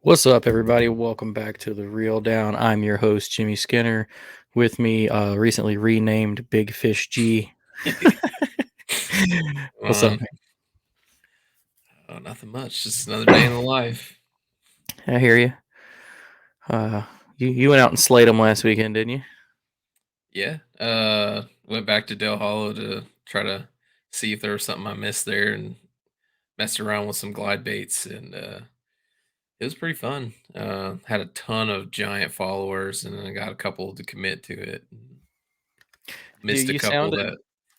What's up, everybody? Welcome back to The Reel Down. I'm your host, Jimmy Skinner. With me, recently renamed Big Fish G. What's up, Um, Nothing much. Just another day in the life. man? I hear you. You went out and slayed them last weekend, didn't you? Yeah. Went back to Del Hollow to try to see if there was something I missed there, and messed around with some glide baits, and it was pretty fun. Had a ton of giant followers, and then I got a couple to commit to it. Dude, Missed a couple that.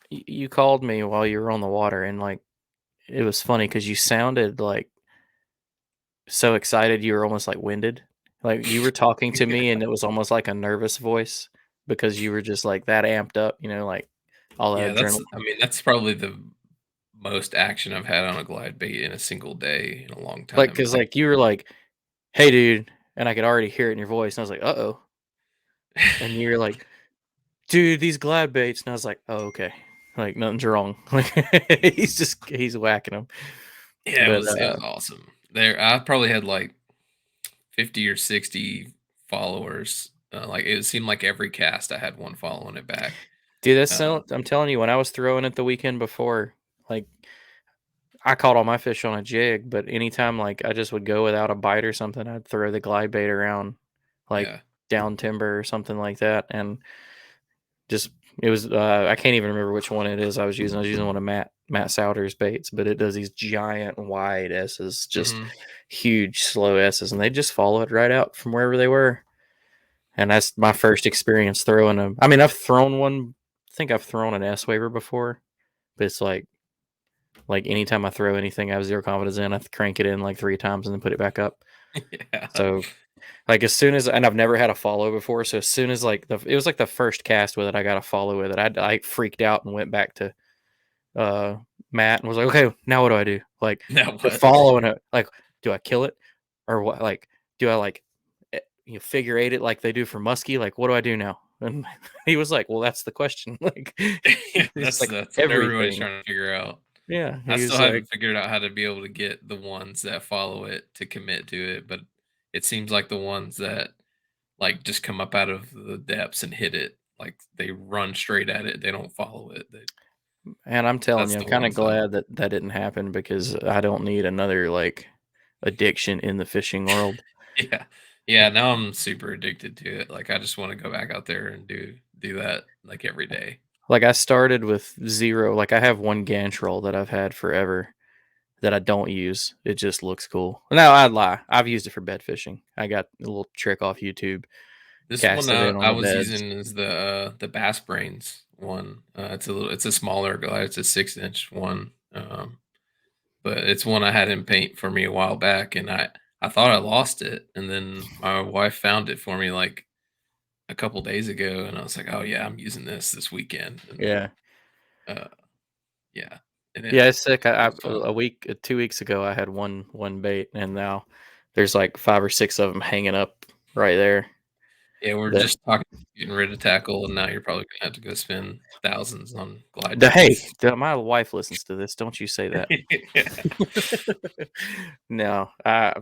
you called me while you were on the water, and like it was funny because you sounded like so excited. You were almost like winded. Like you were talking to me, and it was almost like a nervous voice because you were just like that amped up. Like all that Yeah, adrenaline. that's probably the most action I've had on a glide bait in a single day in a long Like, time. because like you were like, "Hey, dude," and I could already hear it in your voice, and I was like, "Uh-oh," and you're like, "Dude, these glad baits," and I was like, "Oh, okay, like nothing's wrong." Like he's whacking them, Yeah, but it was awesome. There, I probably had like 50 or 60 followers. Like it seemed like every cast I had one following it back. dude, that's Uh, so. I'm telling you, when I was throwing it the weekend before, like I caught all my fish on a jig, but anytime like I just would go without a bite or something, I'd throw the glide bait around, like yeah. down timber or something like that, and just it was I can't even remember which one it is I was using. I was using one of Matt Souter's baits, but it does these giant wide S's, just Hmm. huge slow S's, and they just follow it right out from wherever they were. And that's my first experience throwing them. I mean, I've thrown one. I think I've thrown an S waiver before, but it's like anytime I throw anything I have zero confidence in, I crank it in like 3 times and then put it back up. Yeah. So like as soon as and I've never had a follow before, so as soon as like it was like the first cast with it, I got a follow with it. I freaked out and went back to uh Matt and was like, okay, now what do I do? Like Now they're what? following it. Like, do I kill it or what? Like, do I like figure eight it like they do for muskie? Like, what do I do now? And he was like, well, that's the question. Like, Yeah, it's like that's what everybody's everything. trying to figure out. Yeah, I he still was like, haven't figured out how to be able to get the ones that follow it to commit to it, but it seems like the ones that like just come up out of the depths and hit it, like they run straight at it. They don't follow it. and I'm telling That's you, I'm the kind of ones that. glad that that didn't happen because I don't need another like addiction in the fishing world. Yeah. Yeah, now I'm super addicted to it. Like I just wanna go back out there and do that like every day. Like I started with zero. Like I have one Gantrel that I've had forever that I don't use. It just looks cool. No, I'd lie. I've used it for bed fishing. I got a little trick off YouTube. This one Cast it in on I the was beds. using is the Bass Brains one. It's a smaller guy, it's a 6-inch one, but it's one I had him paint for me a while back, and I thought I lost it, and then my wife found it for me, like, a couple days ago, and I was like, "Oh, yeah, I'm using this weekend," and, Yeah. uh, yeah, and Yeah, it it's sick. it I was fun. a week, 2 weeks ago, I had one bait, and now there's like 5 or 6 of them hanging up right there. Yeah, we're That just talking about getting rid of tackle, and now you're probably gonna have to go spend thousands on glide the hey, baits. my wife listens to this. Don't you say that. Yeah. No, I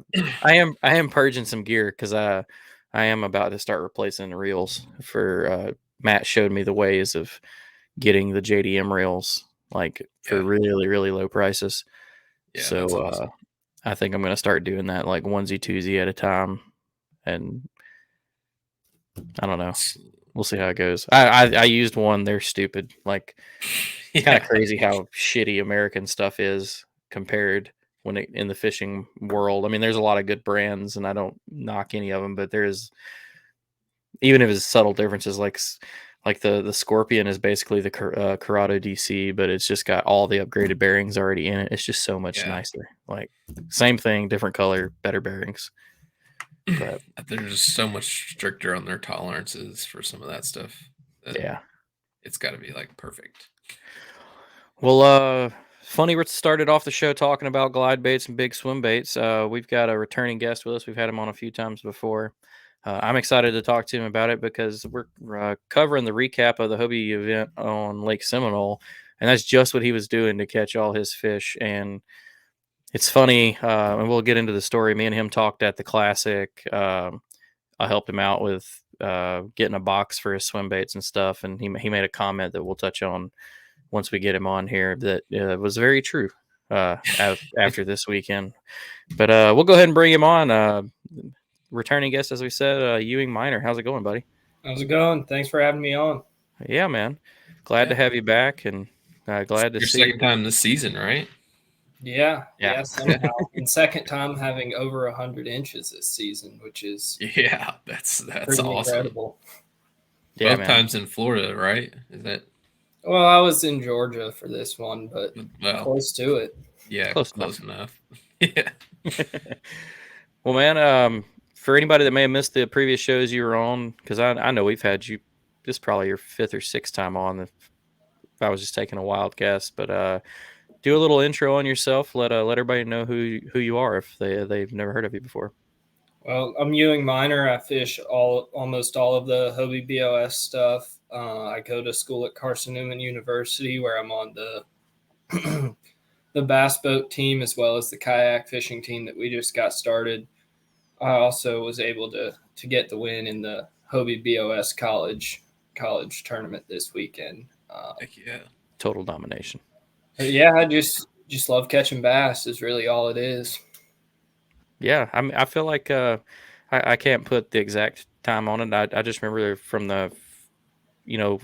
am purging some gear because I am about to start replacing the reels for Matt showed me the ways of getting the JDM reels like for Yeah, really really low prices. yeah, that's So awesome. I think I'm gonna start doing that like onesie twosie at a time, and I don't know. S We'll see how it goes. I used one. They're stupid. Like it's kind of Yeah, crazy how shitty American stuff is compared when it, in the fishing world. I mean, there's a lot of good brands, and I don't knock any of them, but there's even if it's subtle differences, like the Scorpion is basically the Corrado DC, but it's just got all the upgraded bearings already in it. It's just so much yeah. nicer. Like same thing, different color, better bearings. But They're just so much stricter on their tolerances for some of that stuff that yeah. it's gotta be, like, perfect. Well, funny we started off the show talking about glide baits and big swim baits. We've got a returning guest with us. We've had him on a few times before. I'm excited to talk to him about it because we're covering the recap of the Hobie event on Lake Seminole, and that's just what he was doing to catch all his fish. And it's funny, and we'll get into the story. Me and him talked at the Classic. I helped him out with getting a box for his swim baits and stuff, and he made a comment that we'll touch on once we get him on here that was very true after this weekend. But we'll go ahead and bring him on. Returning guest, as we said, Ewing Minor. How's it going, buddy? How's it going? Thanks for having me on. Yeah, man. Glad to have you back, and glad to Your see second time this season, right? Yeah. Somehow. And second time having over 100 inches this season, which is that's pretty awesome. incredible. Yeah, Both times in Florida, right? Is that? Well, I was in Georgia for this one, but close to it. Yeah, close enough. Yeah. Well, man, for anybody that may have missed the previous shows you were on, because I know we've had you, this is probably your 5th or 6th time on, if I was just taking a wild guess, but do a little intro on yourself. Let everybody know who you are if they've never heard of you before. Well, I'm Ewing Minor. I fish almost all of the Hobie BOS stuff. I go to school at Carson Newman University, where I'm on the the bass boat team as well as the kayak fishing team that we just got started. I also was able to get the win in the Hobie BOS college tournament this weekend. Heck yeah, total domination. Yeah, I just love catching bass is really all it is. Yeah, I feel like I can't put the exact time on it. I just remember from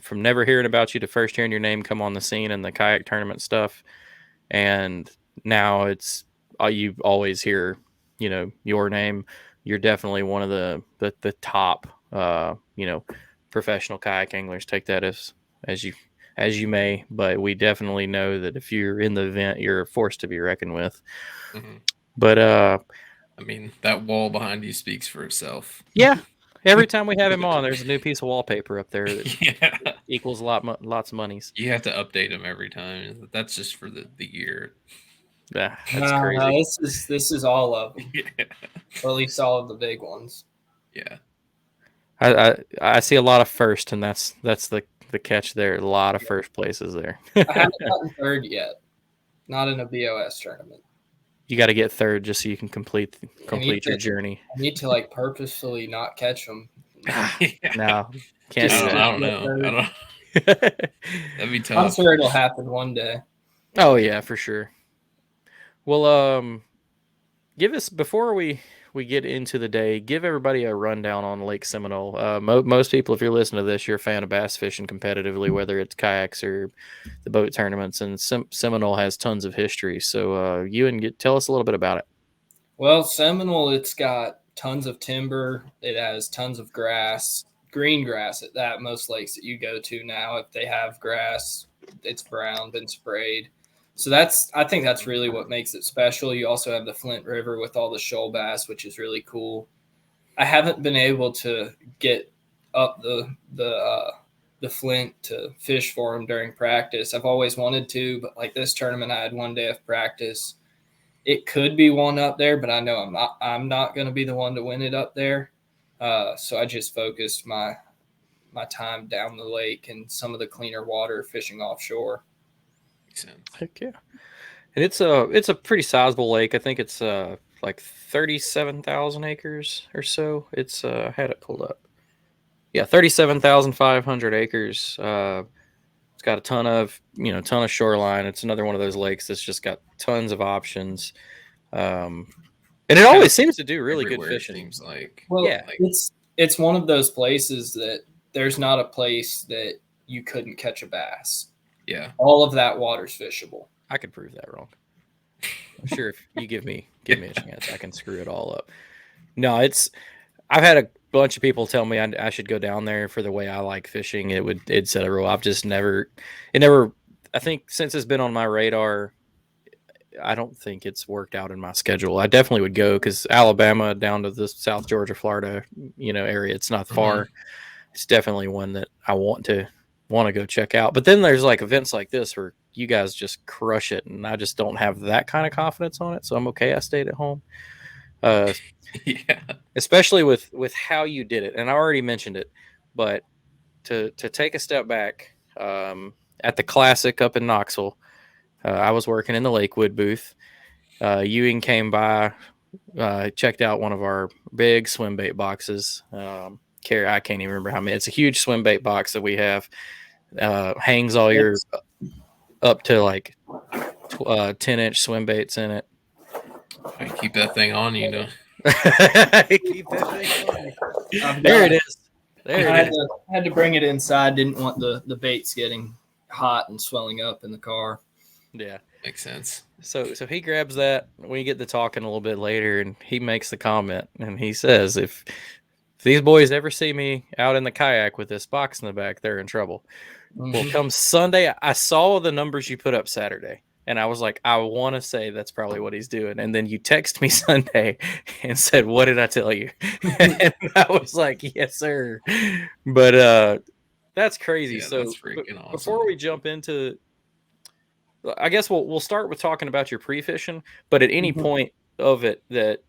from never hearing about you to first hearing your name come on the scene and the kayak tournament stuff, and now it's you always hear your name. You're definitely one of the top professional kayak anglers. Take that as you may, but we definitely know that if you're in the event, you're a force to be reckoned with. Mm-hmm. But I mean, that wall behind you speaks for itself. Yeah. Every time we have him on, there's a new piece of wallpaper up there that equals lots of monies. You have to update them every time. That's just for the year. Yeah, that's crazy. No, this is all of them. Yeah. Or at least all of the big ones. Yeah. I see a lot of first, and that's the catch there. A lot of first places there. I haven't gotten third yet. Not in a BOS tournament. You got to get third just so you can complete your journey. I need to purposefully not catch them. No, can't do that. I don't know. That'd be tough. I'm sure it'll happen one day. Oh yeah, for sure. Well, give us, before we get into the day, give everybody a rundown on Lake Seminole. Most people, if you're listening to this, you're a fan of bass fishing competitively, whether it's kayaks or the boat tournaments, and Seminole has tons of history. So tell us a little bit about it. Well, Seminole, it's got tons of timber. It has tons of grass, green grass at that. Most lakes that you go to now, if they have grass, it's brown, been sprayed. So I think that's really what makes it special. You also have the Flint River with all the shoal bass, which is really cool. I haven't been able to get up the Flint to fish for them during practice. I've always wanted to, but this tournament, I had one day of practice. It could be one up there, but I know I'm not going to be the one to win it up there. So I just focused my time down the lake and some of the cleaner water fishing offshore. Heck yeah. And it's a pretty sizable lake. I think it's 37,000 acres or so. It's I had it pulled up. Yeah, 37,500 acres. It's got a ton of shoreline. It's another one of those lakes that's just got tons of options. And it always seems to do really good fishing. Seems like. Well, yeah, it's one of those places that there's not a place that you couldn't catch a bass. Yeah. All of that water's fishable. I could prove that wrong. I'm sure if you give me a chance, I can screw it all up. No, I've had a bunch of people tell me I should go down there for the way I like fishing. It'd set a rule. I've just never, I think since it's been on my radar, I don't think it's worked out in my schedule. I definitely would go because Alabama down to the South Georgia, Florida, area, it's not far. Mm-hmm. It's definitely one that I want to go check out. But then there's events like this where you guys just crush it, and I just don't have that kind of confidence on it. So I'm okay. I stayed at home. Yeah. Especially with how you did it. And I already mentioned it, but to take a step back, at the Classic up in Knoxville, I was working in the Lakewood booth, Ewing came by, checked out one of our big swim bait boxes. I can't even remember how many. It's a huge swim bait box that we have. Hangs all your up to like 10-inch swim baits in it. I keep that thing on you, know. Keep that thing on you. There it is. There it is. I had to bring it inside. Didn't want the baits getting hot and swelling up in the car. Yeah, makes sense. So he grabs that. We get to talking a little bit later, and he makes the comment, and he says, "If these boys ever see me out in the kayak with this box in the back, they're in trouble." Mm-hmm. Well, come Sunday, I saw the numbers you put up Saturday, and I was like, I want to say that's probably what he's doing. And then you text me Sunday and said, "What did I tell you?" And I was like, "Yes, sir." But that's crazy. Yeah, so that's freaking awesome. Before we jump into, I guess we'll start with talking about your pre-fishing, but at any point of it that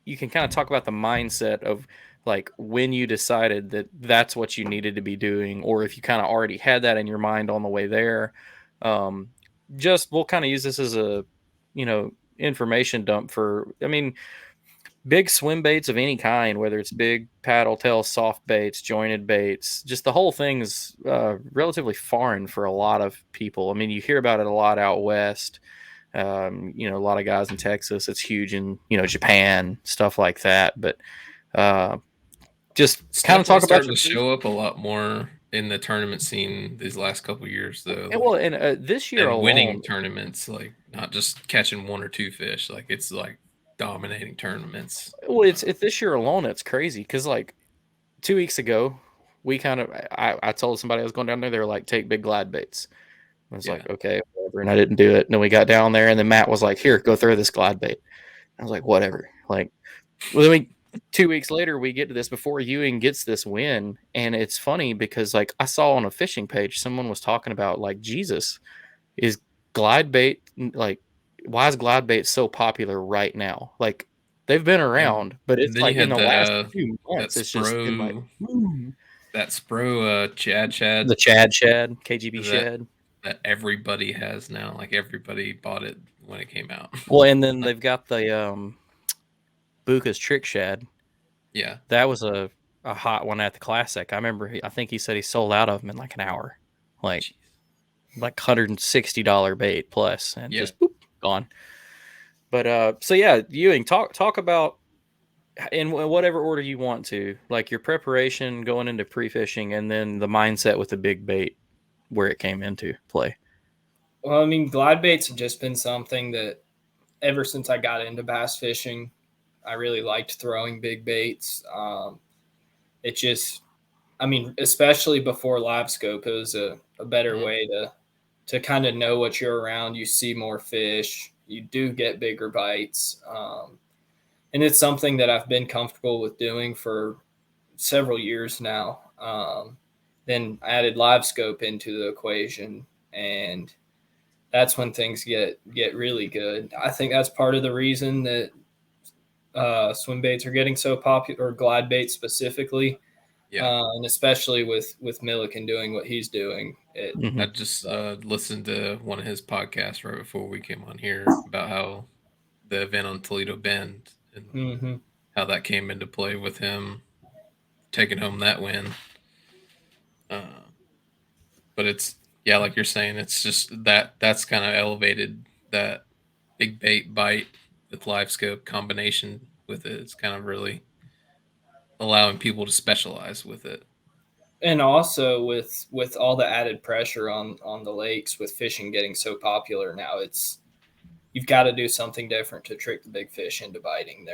you can kind of talk about the mindset of like when you decided that that's what you needed to be doing, or if you kind of already had that in your mind on the way there. Just we'll kind of use this as a, information dump for, big swim baits of any kind, whether it's big paddle tail, soft baits, jointed baits, just the whole thing's relatively foreign for a lot of people. I mean, you hear about it a lot out west. A lot of guys in Texas, it's huge in, Japan, stuff like that. But just kind of talk about to show up a lot more in the tournament scene these last couple of years, though. This year alone, winning tournaments, like not just catching one or two fish, like it's like dominating tournaments. Well, it's this year alone. It's crazy because like 2 weeks ago, I told somebody I was going down there. They were like, "Take big glide baits." I was like, "Okay, whatever," and I didn't do it. And then we got down there, and then Matt was like, "Here, go throw this glide bait." I was like, "Whatever." Like, well, then 2 weeks later, we get to this before Ewing gets this win, and it's funny because like I saw on a fishing page, someone was talking about like, Jesus, is glide bait like, why is glide bait so popular right now? Like, they've been around, but it's like in the last few months, it's just been like that Spro Chad, the Chad KGB Shad that everybody has now. Like everybody bought it when it came out. Well, and then they've got the Buka's Trick Shad. Yeah, that was a hot one at the Classic. I remember. I think he said he sold out of them in like an hour, like $160 bait plus, and just boop, gone. But so yeah, Ewing, talk about in whatever order you want to, like your preparation going into pre-fishing, and then the mindset with the big bait, where it came into play. Well, glide baits have just been something that ever since I got into bass fishing, I really liked throwing big baits. It just, especially before live scope, it was a better way to kind of know what you're around. You see more fish, you do get bigger bites. And it's something that I've been comfortable with doing for several years now. Then I added live scope into the equation, and that's when things get really good. I think that's part of the reason that swim baits are getting so popular, or glide baits specifically. And especially with Milliken doing what he's doing. I just listened to one of his podcasts right before we came on here about how the event on Toledo Bend and how that came into play with him taking home that win. But it's, like you're saying, it's just that's kind of elevated that big bait bite with live scope combination with it. It's kind of really allowing people to specialize with it. And also with all the added pressure on the lakes, with fishing getting so popular now, you've got to do something different to trick the big fish into biting.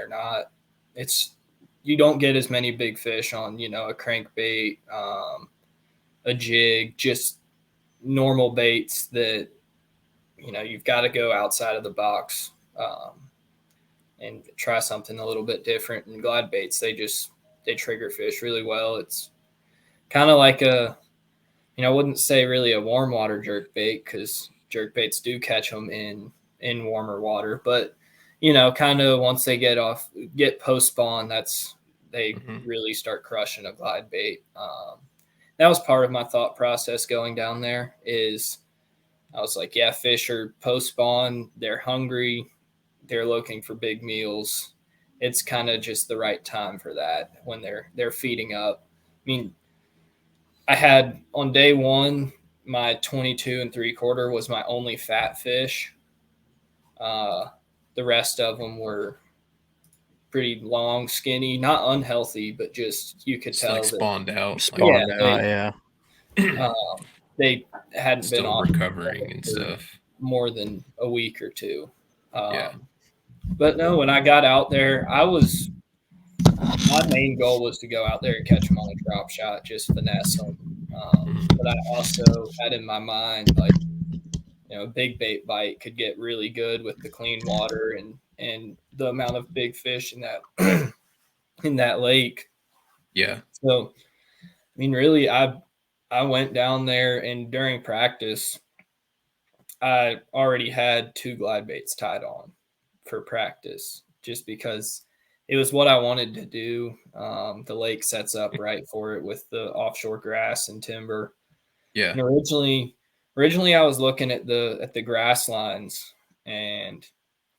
You don't get as many big fish on, a crankbait, a jig, just normal baits that, you've got to go outside of the box and try something a little bit different. And glide baits, they trigger fish really well. It's kind of like I wouldn't say really a warm water jerk bait, because jerk baits do catch them in warmer water, but kind of once they get post spawn, they really start crushing a glide bait. That was part of my thought process going down there. Is I was like, yeah, fish are post spawn, they're hungry, they're looking for big meals, it's kind of just the right time for that when they're feeding up. I mean, I had on day one, my 22 3/4 was my only fat fish. The rest of them were pretty long, skinny, not unhealthy, but just you could It's tell like that spawned out. Spawned yeah, out, yeah. they hadn't been Still on recovering and for stuff. more than a week or two. Yeah. But no, when I got out there, my main goal was to go out there and catch them on a drop shot, just finesse them. But I also had in my mind, like, a big bait bite could get really good with the clean water and the amount of big fish in that in that lake. Yeah. So, I mean, really, I went down there, and during practice, I already had 2 glide baits tied on for practice, just because it was what I wanted to do. The lake sets up right for it with the offshore grass and timber. Yeah. And originally I was looking at the grass lines, and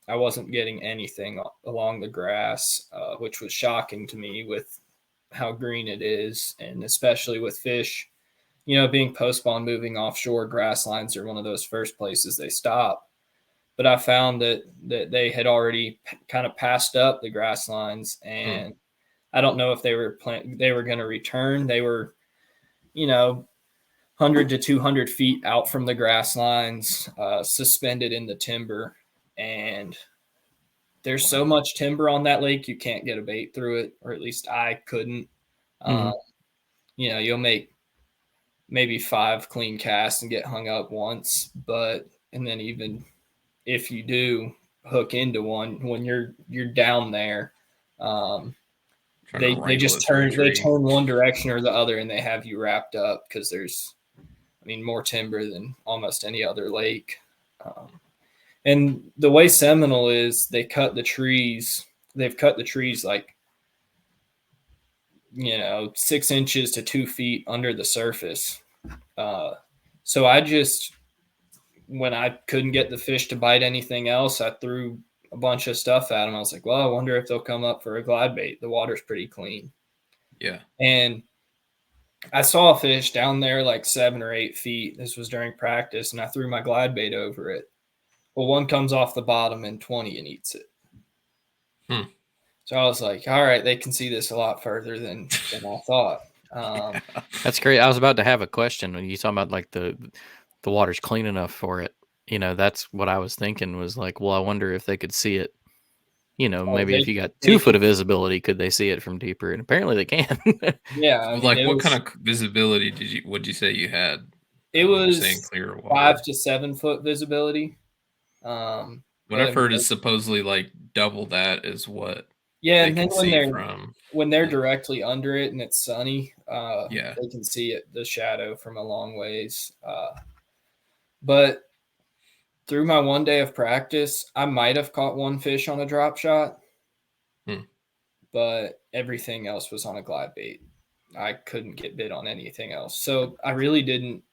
I wasn't getting anything along the grass, which was shocking to me with how green it is, and especially with fish, being post spawn moving offshore, grass lines are one of those first places they stop. But I found that they had already kind of passed up the grass lines, and I don't know if they were going to return. They were, 100 to 200 feet out from the grass lines, suspended in the timber, and there's so much timber on that lake, you can't get a bait through it, or at least I couldn't. You'll make maybe 5 clean casts and get hung up once, and then even if you do hook into one, when you're down there, they just turn one direction or the other, and they have you wrapped up because there's, more timber than almost any other lake. And the way Seminole is, they've cut the trees like, 6 inches to 2 feet under the surface. So when I couldn't get the fish to bite anything else, I threw a bunch of stuff at them. I was like, well, I wonder if they'll come up for a glide bait. The water's pretty clean. Yeah. And I saw a fish down there like 7 or 8 feet. This was during practice, and I threw my glide bait over it. Well, one comes off the bottom in 20 and eats it. So I was like, all right, they can see this a lot further than I thought. That's great. I was about to have a question when you talking about like the water's clean enough for it. That's what I was thinking, was like, well, I wonder if they could see it. Maybe if you got 2 foot of visibility, could they see it from deeper? And apparently they can. Yeah. What kind of visibility would you say you had? It was clear water. 5 to 7 foot visibility. What I've heard is supposedly like double that is what. Yeah, and then when they're directly under it and it's sunny, they can see the shadow from a long ways. But through my one day of practice, I might have caught one fish on a drop shot, but everything else was on a glide bait. I couldn't get bit on anything else. So I really didn't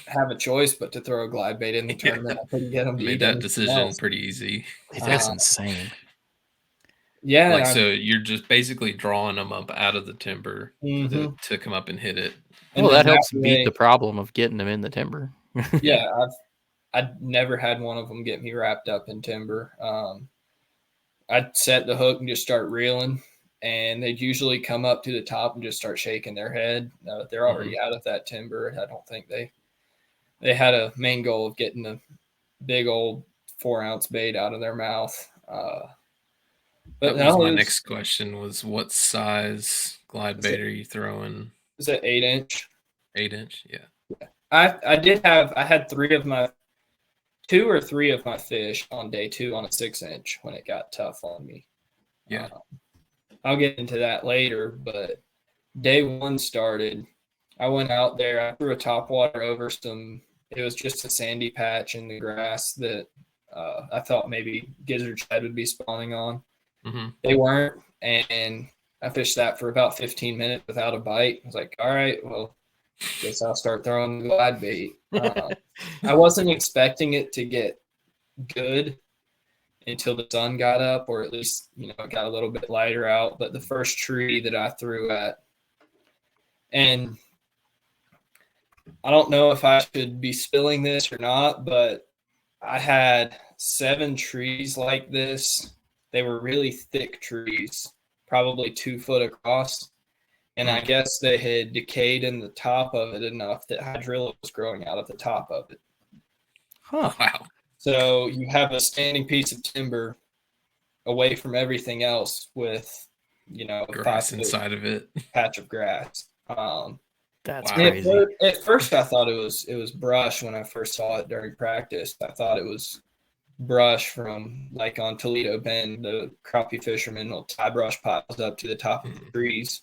have a choice but to throw a glide bait in the tournament. I couldn't get them to made that decision pretty easy. That's insane. Yeah. So you're just basically drawing them up out of the timber to come up and hit it. Well, that helps beat the problem of getting them in the timber. Yeah. I'd never had one of them get me wrapped up in timber. I'd set the hook and just start reeling, and they'd usually come up to the top and just start shaking their head. They're already out of that timber. I don't think they had a main goal of getting a big old 4-ounce bait out of their mouth. But that was my next question, was what size glide bait are you throwing? Is it 8-inch? 8-inch, yeah. I had 2 or 3 of my fish on day 2 on a 6-inch when it got tough on me. Yeah. I'll get into that later, but day 1 started. I went out there, I threw a topwater over it was just a sandy patch in the grass that I thought maybe gizzard shad would be spawning on. They weren't, and I fished that for about 15 minutes without a bite. I was like, all right, well, guess I'll start throwing the glide bait. I wasn't expecting it to get good. until the sun got up, or at least, it got a little bit lighter out. But the first tree that I threw at, and I don't know if I should be spilling this or not, but I had 7 trees like this. They were really thick trees, probably 2 foot across. And I guess they had decayed in the top of it enough that hydrilla was growing out of the top of it. Huh. Wow. So you have a standing piece of timber away from everything else with, a Grass 5 foot inside of it. patch of grass. That's Wow. crazy. At first, I thought it was brush when I first saw it during practice. I thought it was brush from like on Toledo Bend. The crappie fishermen will tie brush piles up to the top of the trees.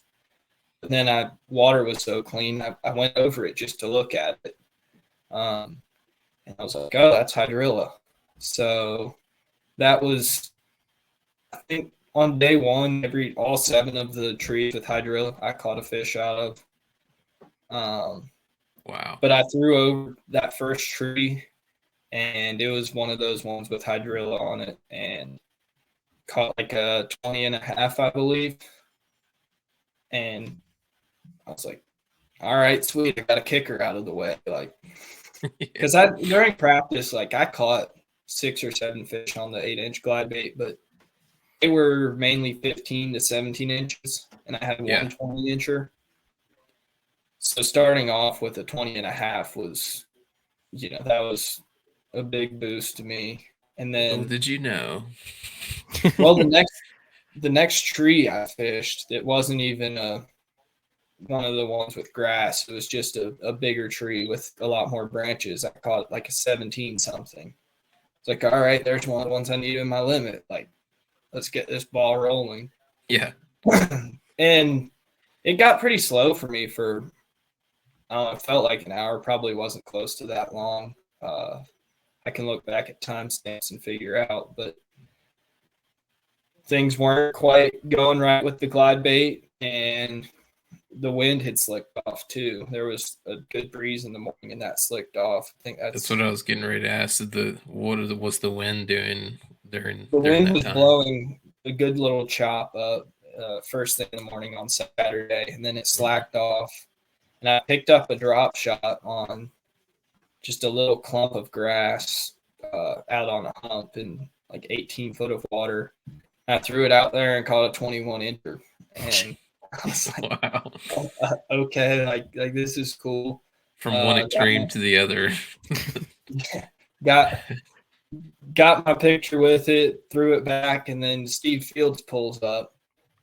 But then water was so clean, I went over it just to look at it. And I was like, oh, that's hydrilla. So that was, I think, on day one, all 7 of the trees with hydrilla, I caught a fish out of. Wow. But I threw over that first tree, and it was one of those ones with hydrilla on it, and caught like a 20 and a half, I believe. And I was like, all right, sweet. I got a kicker out of the way. Like, because during practice, like I caught 6 or 7 fish on the 8-inch glide bait, but they were mainly 15 to 17 inches, and I had one 20-incher. So starting off with a 20 and a half was, that was a big boost to me. And then, did you know? well, the next tree I fished, it wasn't even one of the ones with grass. It was just a bigger tree with a lot more branches. I caught like a 17 something. It's like, all right, there's one of the ones I need in my limit. Like, let's get this ball rolling. Yeah. And it got pretty slow for me for, I don't know, it felt like an hour, probably wasn't close to that long. I can look back at timestamps and figure out, but things weren't quite going right with the glide bait, and the wind had slicked off too. There was a good breeze in the morning, and that slicked off. I think That's what I was getting ready to ask. What's the wind doing during the wind that was time? blowing a good little chop up first thing in the morning on Saturday, and then it slacked off. And I picked up a drop shot on just a little clump of grass out on a hump in like 18 foot of water. I threw it out there and caught a 21 incher. And I was like, wow. Okay, like this is cool. From one extreme to the other. got my picture with it, threw it back, and then Steve Fields pulls up.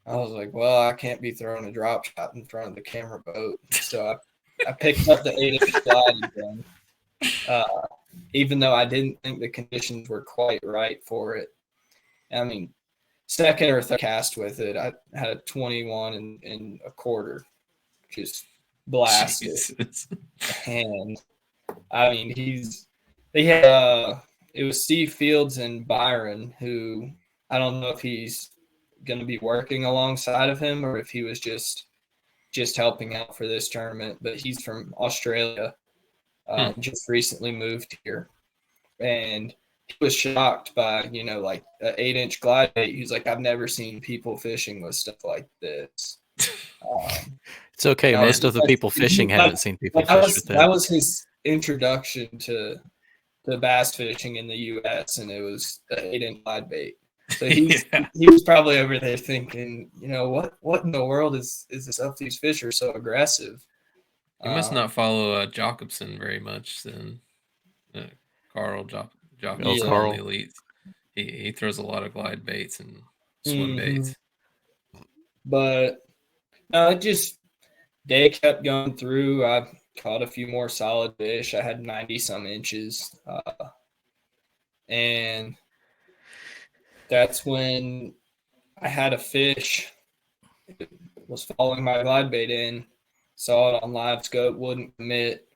I was like, well, I can't be throwing a drop shot in front of the camera boat. So I picked up the 8-inch glide again, even though I didn't think the conditions were quite right for it. I mean, second or third cast with it, I had a 21 and a quarter, just blasted. Jesus. And I mean, it was Steve Fields and Byron, who I don't know if he's going to be working alongside of him or if he was just helping out for this tournament, but he's from Australia, just recently moved here, and he was shocked by like an 8-inch glide bait. He's like, I've never seen people fishing with stuff like this. It's okay. Most of the people fishing haven't seen people fish with that. That was his introduction to bass fishing in the U.S., and it was an 8-inch glide bait. So he was probably over there thinking, what in the world is this up? These fish are so aggressive. You must not follow Jacobson very much then. Carl Jacobson, Carl. the elite. He throws a lot of glide baits and swim baits. But day kept going through. I caught a few more solid fish. I had 90 some inches, and that's when I had a fish. It was following my glide bait in, saw it on live scope, wouldn't commit,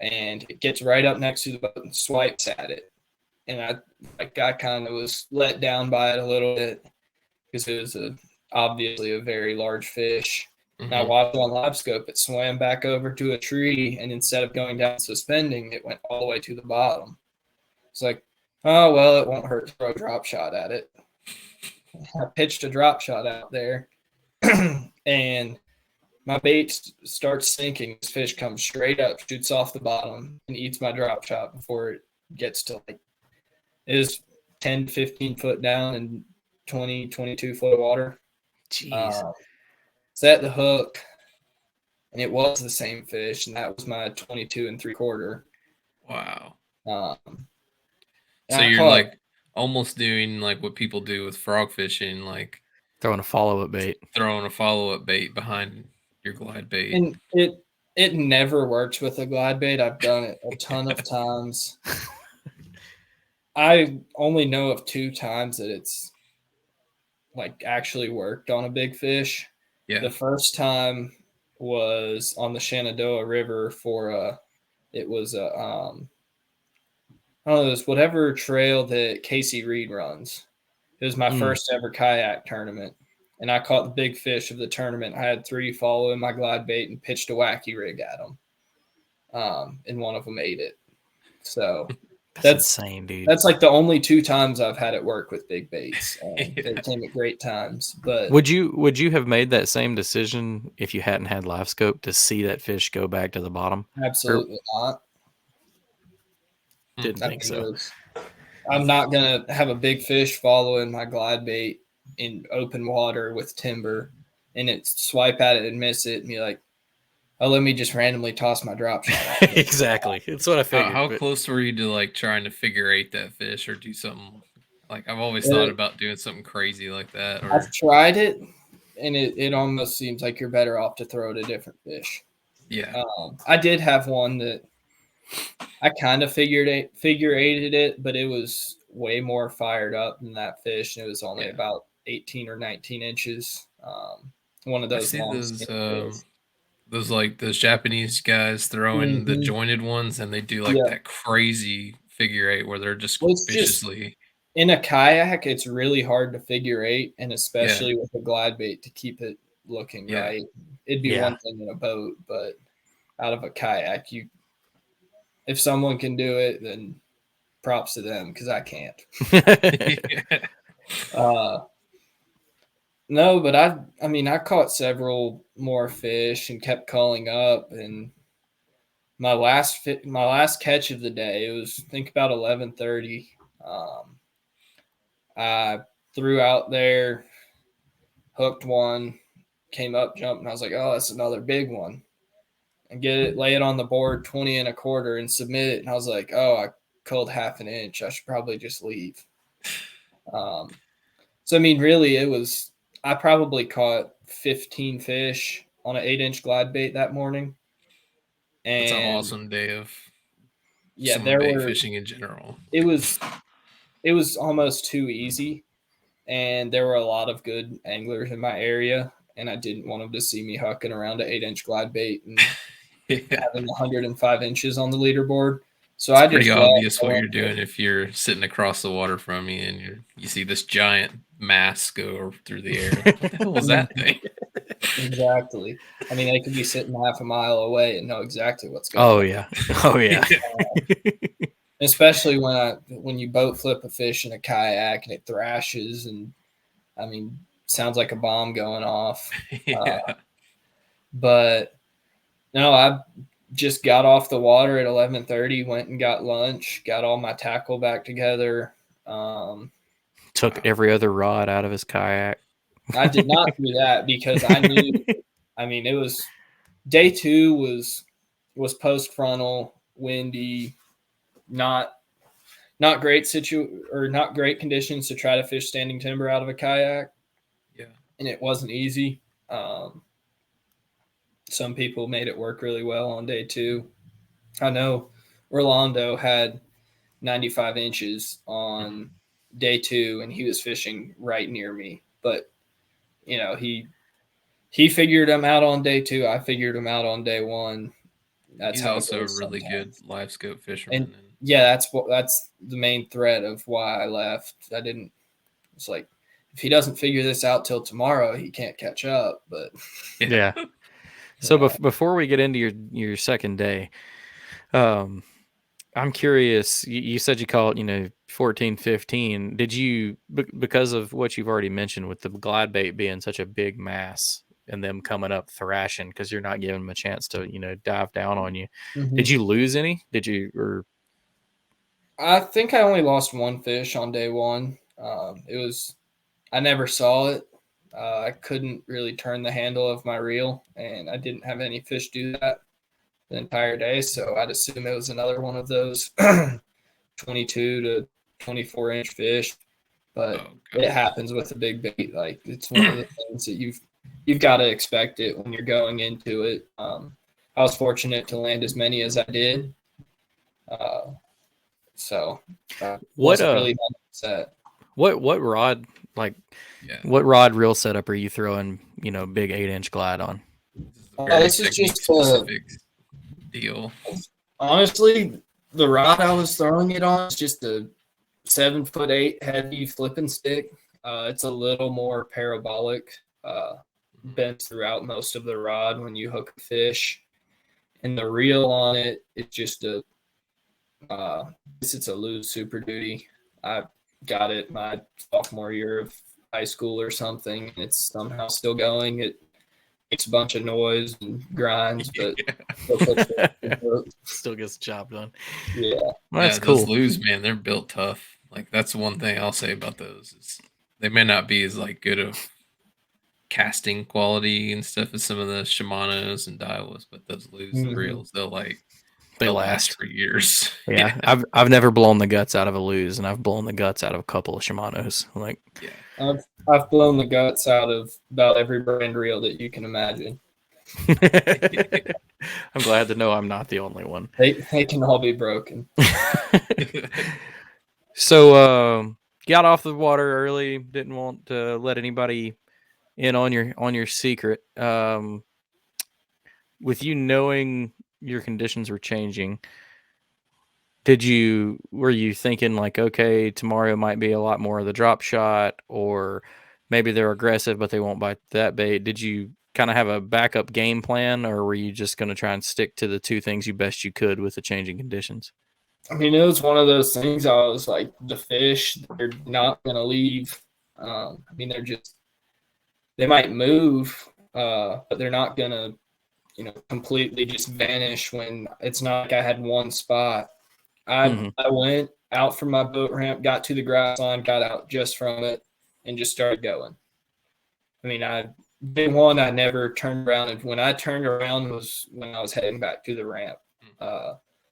and it gets right up next to the boat and swipes at it. And I kind of was let down by it a little bit because it was obviously a very large fish. And I watched it on live scope. It swam back over to a tree, and instead of going down suspending, it went all the way to the bottom. It's like, Oh, well, it won't hurt to throw a drop shot at it. I pitched a drop shot out there, and my bait starts sinking. This fish comes straight up, shoots off the bottom, and eats my drop shot before it gets to like, it is 10, 15 foot down and 20, 22 foot of water. Jeez. Set the hook, and it was the same fish, and that was my 22 3/4. Wow. So you're like almost doing like what people do with frog fishing, like Throwing a follow-up bait. throwing a follow-up bait behind your glide bait. And it never works with a glide bait. I've done it a ton of times. I only know of 2 times that it's like actually worked on a big fish. Yeah. The first time was on the Shenandoah River for it was a I don't know, it was whatever trail that Casey Reed runs. It was my first ever kayak tournament, and I caught the big fish of the tournament. I had 3 following my glide bait and pitched a wacky rig at them, and one of them ate it. So that's insane, dude. That's like the only 2 times I've had it work with big baits. They came at great times. But would you have made that same decision if you hadn't had live scope to see that fish go back to the bottom? Absolutely not. Didn't think so. I'm not gonna have a big fish following my glide bait in open water with timber, and it swipe at it and miss it, and be like, "Oh, let me just randomly toss my drop shot." Exactly, that's what I figured. How close were you to like trying to figure 8 that fish or do something? Like I've always thought about doing something crazy like that. Or I've tried it, and it almost seems like you're better off to throw it at different fish. Yeah, I did have one that I kind of figure eighted it, but it was way more fired up than that fish, and it was only about 18 or 19 inches. One of those those like those Japanese guys throwing the jointed ones, and they do like that crazy figure 8 where they're just viciously. In a kayak, it's really hard to figure 8, and especially with a glide bait to keep it looking right. It'd be one thing in a boat, but out of a kayak, if someone can do it, then props to them, because I can't. No, but I caught several more fish and kept calling up, and my last catch of the day, it was think about 11:30. I threw out there, hooked one, came up, jumped, and I was like, "Oh, that's another big one." And lay it on the board, 20 1/4, and submit it. And I was like, "Oh, I culled 1/2 inch. I should probably just leave." So really, I probably caught 15 fish on an 8-inch glide bait that morning. And it's an awesome day of bait fishing in general. It was almost too easy, and there were a lot of good anglers in my area, and I didn't want them to see me hucking around an 8-inch glide bait and having 105 inches on the leaderboard. So it's pretty obvious what you're doing if you're sitting across the water from me and you see this giant mass go through the air. What the hell was that thing? Exactly. They could be sitting 1/2 mile away and know exactly what's going on. Oh yeah. Especially when you boat flip a fish in a kayak and it thrashes, and sounds like a bomb going off. But no, I just got off the water at 11:30, went and got lunch, got all my tackle back together. Took every other rod out of his kayak. I did not do that because I knew. It was day 2 was post frontal, windy, not great not great conditions to try to fish standing timber out of a kayak. Yeah, and it wasn't easy. Some people made it work really well on day 2. I know Rolando had 95 inches on day 2, and he was fishing right near me. But, he figured him out on day 2. I figured him out on day 1. He's also a really good live scope fisherman. That's the main thread of why I left. It's like, if he doesn't figure this out till tomorrow, he can't catch up. But yeah. So before we get into your second day, I'm curious. You said you call it, 14, 15. Did you, because of what you've already mentioned with the glide bait being such a big mass and them coming up thrashing because you're not giving them a chance to, dive down on you. Mm-hmm. Did you lose any? Did you, or? I think I only lost one fish on day one. I never saw it. I couldn't really turn the handle of my reel, and I didn't have any fish do that the entire day. So I'd assume it was another one of those 22 to 24-inch fish. But it happens with a big bait. Like, it's one of the things that you've got to expect it when you're going into it. I was fortunate to land as many as I did. So wasn't really upset. What rod, what rod reel setup are you throwing, big 8-inch glide on? This is just specific deal. Honestly, the rod I was throwing it on is just a 7'8" heavy flipping stick. It's a little more parabolic, bends throughout most of the rod when you hook a fish. And the reel on it is just it's a Lewis Super Duty. I got it my sophomore year of high school or something, and it's somehow still going. It makes a bunch of noise and grinds, but still gets the job done. Yeah. Well, that's cool. Those Lewis, man, they're built tough. Like, that's one thing I'll say about those is they may not be as good of casting quality and stuff as some of the Shimanos and Daiwas, but those Lewis reels, they'll last for years. Yeah. I've never blown the guts out of a Lewis, and I've blown the guts out of a couple of Shimanos. I've blown the guts out of about every brand reel that you can imagine. I'm glad to know I'm not the only one. They can all be broken. So got off the water early, didn't want to let anybody in on your secret. With you knowing your conditions were changing, were you thinking okay, tomorrow might be a lot more of the drop shot, or maybe they're aggressive but they won't bite that bait? Did you kind of have a backup game plan, or were you just going to try and stick to the two things you best you could with the changing conditions? I mean, it was one of those things. I was like, the fish, they're not going to leave. I mean, they might move, but they're not going to, completely just vanish when it's not like I had one spot. I went out from my boat ramp, got to the grass line, got out just from it, and just started going. I mean, day one, I never turned around, and when I turned around was when I was heading back to the ramp.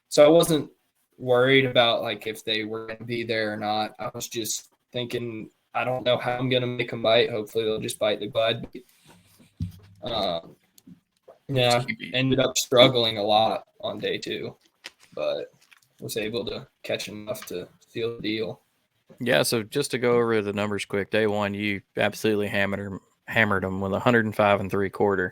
So I wasn't worried about if they were going to be there or not. I was just thinking, I don't know how I'm going to make them bite. Hopefully they'll just bite the glide bait. I ended up struggling a lot on day two, but was able to catch enough to seal the deal. Yeah, so just to go over the numbers quick, day one, you absolutely hammered them with 105 3/4.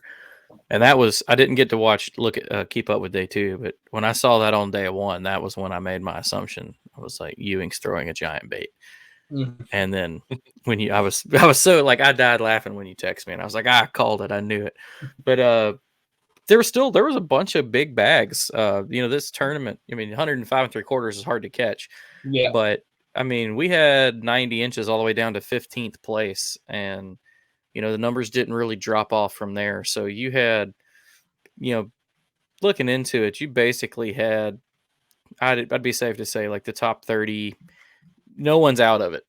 And that was, I didn't get to keep up with day two, but when I saw that on day one, that was when I made my assumption. I was like, Ewing's throwing a giant bait. Mm-hmm. And then I was so I died laughing when you text me, and I was like, I called it. I knew it. But there was a bunch of big bags. This tournament, 105 3/4 is hard to catch. Yeah. But I mean, we had 90 inches all the way down to 15th place, and the numbers didn't really drop off from there. So you had, looking into it, you basically had, I'd be safe to say the top 30, no one's out of it.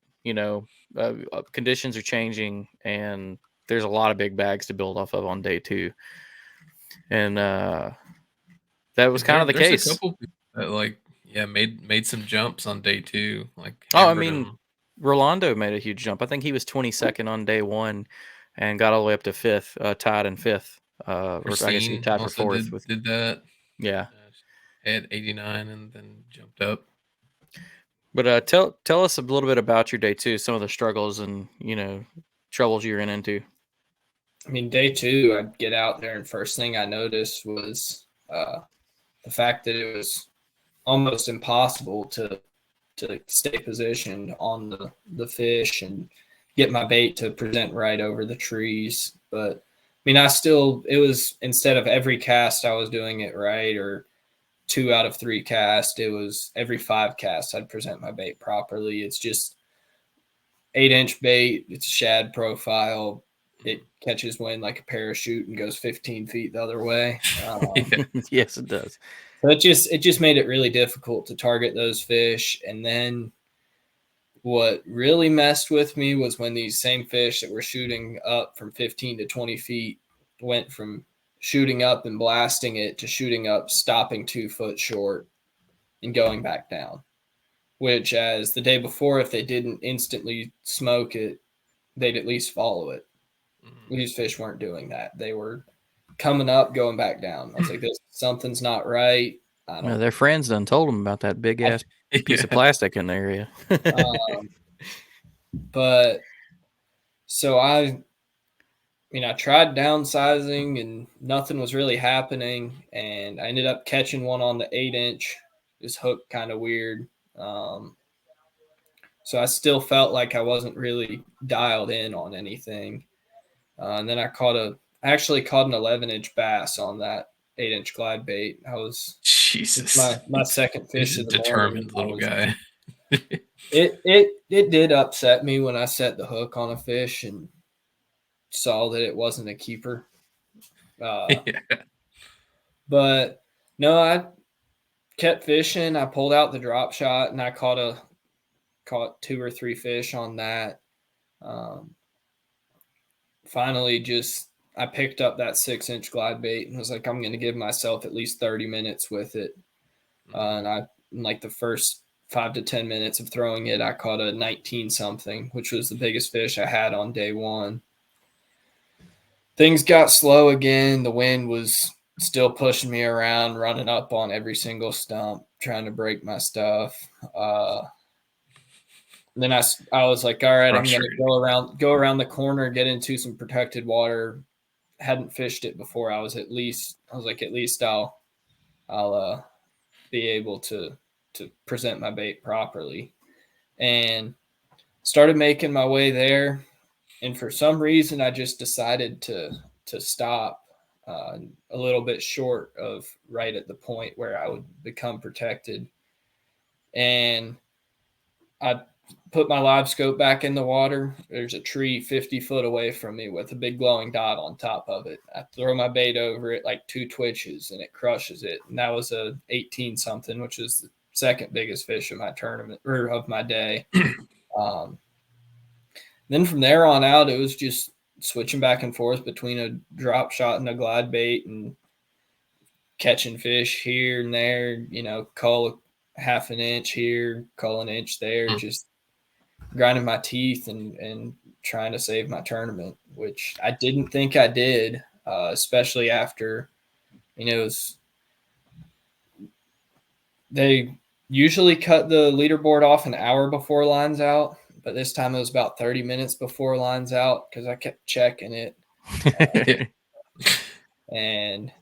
Conditions are changing, and there's a lot of big bags to build off of on day two. And that was kind of the case. A couple that made some jumps on day two. Rolando made a huge jump. I think he was 22nd on day one and got all the way up to fifth, tied in fifth. Or I guess he tied for fourth. Did that. Yeah. Had 89 and then jumped up. But tell us a little bit about your day two, some of the struggles and, troubles you ran into. I mean, day two, I'd get out there, and first thing I noticed was the fact that it was almost impossible to stay positioned on the fish and get my bait to present right over the trees. But I mean, it was, instead of every cast I was doing it right, or 2 out of 3 casts, it was every 5 casts I'd present my bait properly. It's just 8-inch bait. It's shad profile. It catches wind like a parachute and goes 15 feet the other way. Yes, it does. So it just made it really difficult to target those fish. And then what really messed with me was when these same fish that were shooting up from 15 to 20 feet went from shooting up and blasting it to shooting up, stopping 2 foot short and going back down, which as the day before, if they didn't instantly smoke it, they'd at least follow it. These fish weren't doing that. They were coming up, going back down. I was like, something's not right. No, their friends done told them about that big ass piece of plastic in the area. But so I tried downsizing and nothing was really happening. And I ended up catching one on the 8-inch. This hook kind of weird. So I still felt like I wasn't really dialed in on anything. And then I actually caught an 11-inch bass on that 8-inch glide bait. I was Jesus, my second fish of the determined morning. Little guy. It did upset me when I set the hook on a fish and saw that it wasn't a keeper. But no, I kept fishing. I pulled out the drop shot and I caught 2 or 3 fish on that. Finally, I picked up that 6-inch glide bait and was like, I'm going to give myself at least 30 minutes with it. And in like the first 5 to 10 minutes of throwing it, I caught a 19 something, which was the biggest fish I had on day one. Things got slow again. The wind was still pushing me around, running up on every single stump, trying to break my stuff. Then I was like, all right, I'm going to go around the corner, get into some protected water. Hadn't fished it before. I was like, at least I'll be able to present my bait properly, and started making my way there. And for some reason, I just decided to stop a little bit short of right at the point where I would become protected. And I put my live scope back in the water. There's a tree 50 foot away from me with a big glowing dot on top of it. I throw my bait over it, like 2 twitches, and it crushes it. And that was a 18 something, which is the second biggest fish of my tournament or of my day. Then from there on out, it was just switching back and forth between a drop shot and a glide bait and catching fish here and there, call a half an inch here, call an inch there, just grinding my teeth and trying to save my tournament, which I didn't think I did, especially after, they usually cut the leaderboard off an hour before lines out, but this time it was about 30 minutes before lines out because I kept checking it. And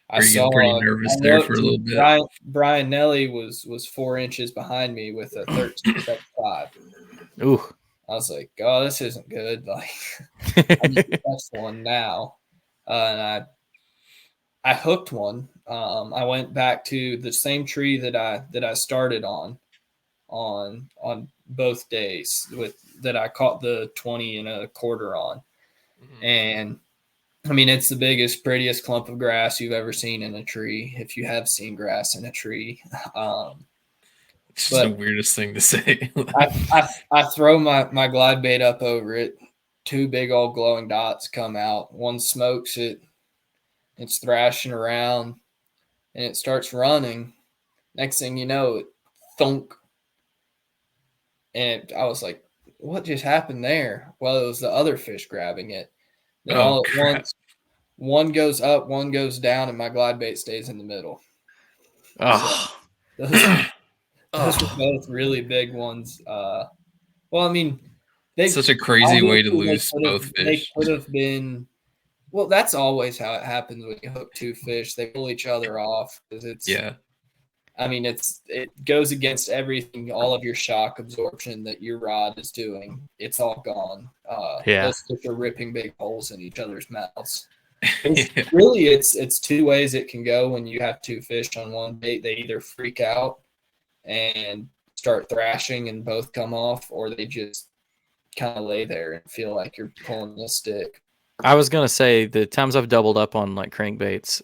I saw pretty nervous there for a little bit. Brian Nelly was 4 inches behind me with a 13.5. Ooh. I was like, oh, this isn't good. Like, I need to catch one now. And I hooked one. I went back to the same tree that I started on both days that I caught the 20 1/4 on. And I mean, it's the biggest, prettiest clump of grass you've ever seen in a tree, if you have seen grass in a tree. It's the weirdest thing to say. I throw my glide bait up over it. 2 big old glowing dots come out. One smokes it. It's thrashing around, and it starts running. Next thing you know, it thunk. And I was like, what just happened there? Well, it was the other fish grabbing it. Then all at once, one goes up, one goes down, and my glide bait stays in the middle. Oh. So those were both really big ones. Well, I mean, such a crazy way to lose both fish. They could have been. Well, that's always how it happens when you hook 2 fish. They pull each other off because it's. Yeah. I mean, it goes against everything, all of your shock absorption that your rod is doing. It's all gone. Those fish are ripping big holes in each other's mouths. Really, it's two ways it can go when you have two fish on one bait. They either freak out and start thrashing and both come off, or they just kind of lay there and feel like you're pulling a stick. I was gonna say the times I've doubled up on like crankbaits,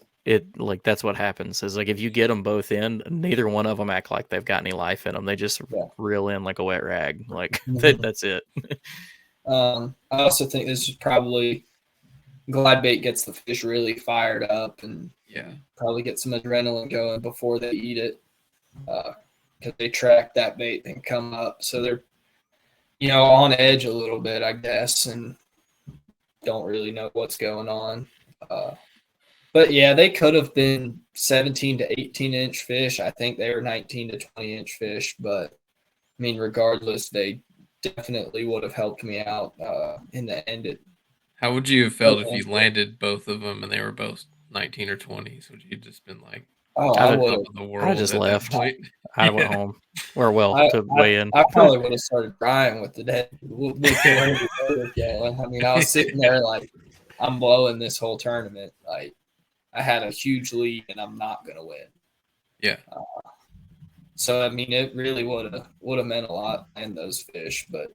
that's what happens. Is like if you get them both in, neither one of them act like they've got any life in them. They just reel in like a wet rag. Like that's it. I also think this is probably glide bait gets the fish really fired up and probably get some adrenaline going before they eat it, because they track that bait and come up, so they're on edge a little bit, I guess, and don't really know what's going on. But yeah, they could have been 17 to 18-inch fish. I think they were 19 to 20-inch fish, but I mean, regardless, they definitely would have helped me out in the end. How would you have felt if you landed both of them and they were both 19 or 20s? Would you just been like, I would top of the world? I just left. I went home. Or to weigh in. I probably would have started crying with the dead. I mean, I was sitting there like, I'm blowing this whole tournament. Like, I had a huge lead and I'm not going to win. Yeah. So I mean, it really would have meant a lot in those fish, but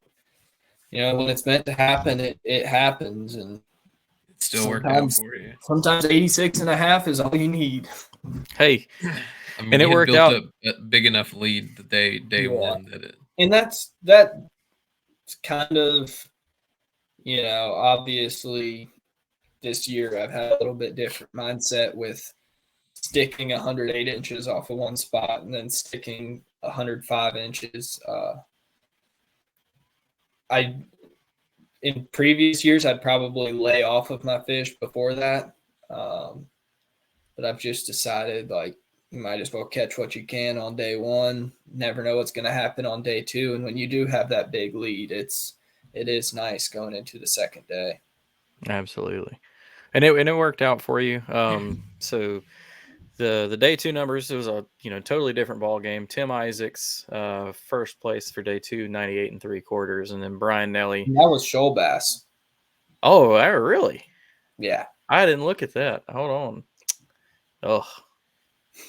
when it's meant to happen, it happens, and it still worked out for you. Sometimes 86.5 is all you need. Hey, I mean, and it worked out. A big enough lead the day one that it. And that's kind of, obviously this year I've had a little bit different mindset with sticking 108 inches off of one spot and then sticking 105 inches. In previous years, I'd probably lay off of my fish before that. But I've just decided, like, you might as well catch what you can on day one. Never know what's going to happen on day two. And when you do have that big lead, it is nice going into the second day. Absolutely. And it worked out for you. So the day two numbers, it was a totally different ball game. Tim Isaacs, first place for day two, 98 3/4, and then Brian Nelly. And that was shoal bass. Oh, really? Yeah. I didn't look at that. Hold on. Oh,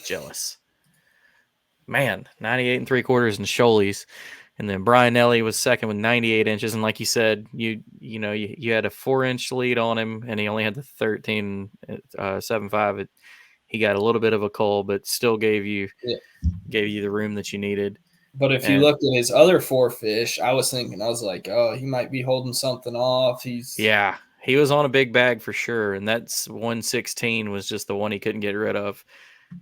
jealous. Man, 98 3/4 and shoalies. And then Brian Nelly was second with 98 inches. And like you said, you had a 4-inch lead on him, and he only had the 13.75. He got a little bit of a cull, but still gave you the room that you needed. But if you looked at his other 4 fish, I was like, oh, he might be holding something off. He was on a big bag for sure, and that's 116 was just the one he couldn't get rid of.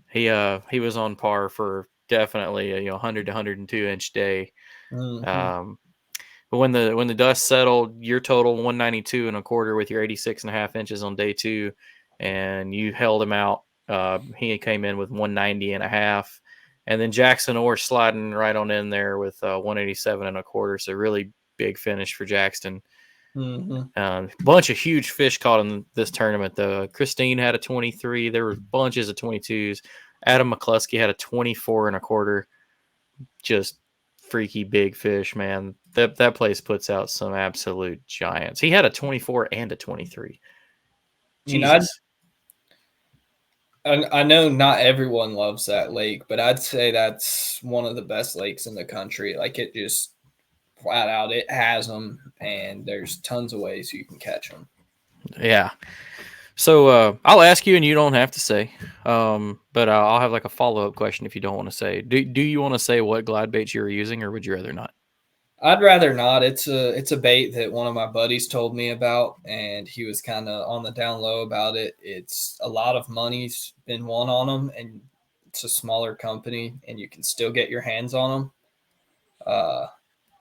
He was on par for definitely a 100 to 102 inch day. Mm-hmm. But when the dust settled, your total 192 1/4 with your 86.5 inches on day two, and you held him out. He came in with 190.5, and then Jackson Orr sliding right on in there with 187 1/4. So really big finish for Jackson. Mm-hmm. Bunch of huge fish caught in this tournament. Christine had a 23. There were bunches of 22s. Adam McCluskey had a 24 1/4. Just freaky big fish, man. That place puts out some absolute giants. He had a 24 and a 23. Jesus. I know not everyone loves that lake, but I'd say that's one of the best lakes in the country. Like, it just flat out, it has them, and there's tons of ways you can catch them. Yeah. So I'll ask you, and you don't have to say, but I'll have like a follow-up question if you don't want to say. Do you want to say what glide baits you were using, or would you rather not? I'd rather not. It's a bait that one of my buddies told me about, and he was kind of on the down low about it. It's a lot of money's been won on them, and it's a smaller company, and you can still get your hands on them.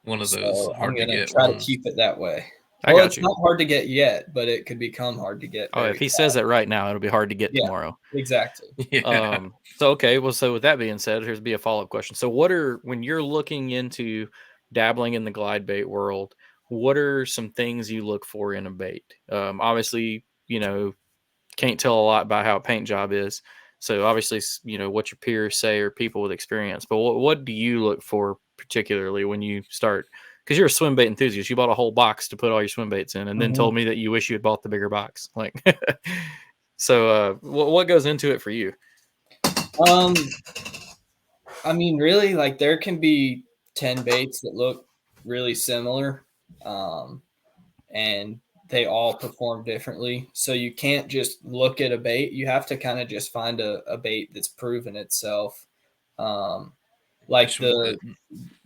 One of those hard to get. Try to keep it that way. It's not hard to get yet, but it could become hard to get. Oh, if he says that right now, it'll be hard to get tomorrow. Exactly. Yeah. So with that being said, here's be a follow-up question. So when you're looking into dabbling in the glide bait world, what are some things you look for in a bait? Obviously, can't tell a lot about how a paint job is. So obviously, what your peers say or people with experience. But what do you look for particularly when you start because you're a swim bait enthusiast. You bought a whole box to put all your swim baits in, and then Mhm. told me that you wish you had bought the bigger box. Like, so what goes into it for you? I mean, really, like there can be 10 baits that look really similar, and they all perform differently. So you can't just look at a bait. You have to kind of just find a bait that's proven itself. Like Fish with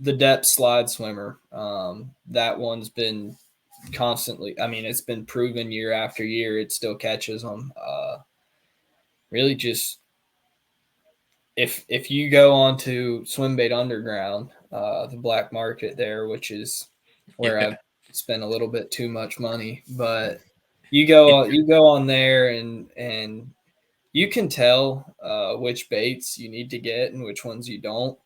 the depth slide swimmer. That one's been constantly. I mean, it's been proven year after year. It still catches them. Really, just if you go on to Swim Bait Underground, the black market there, which is where Yeah. I've spent a little bit too much money, but you go on there and you can tell which baits you need to get and which ones you don't,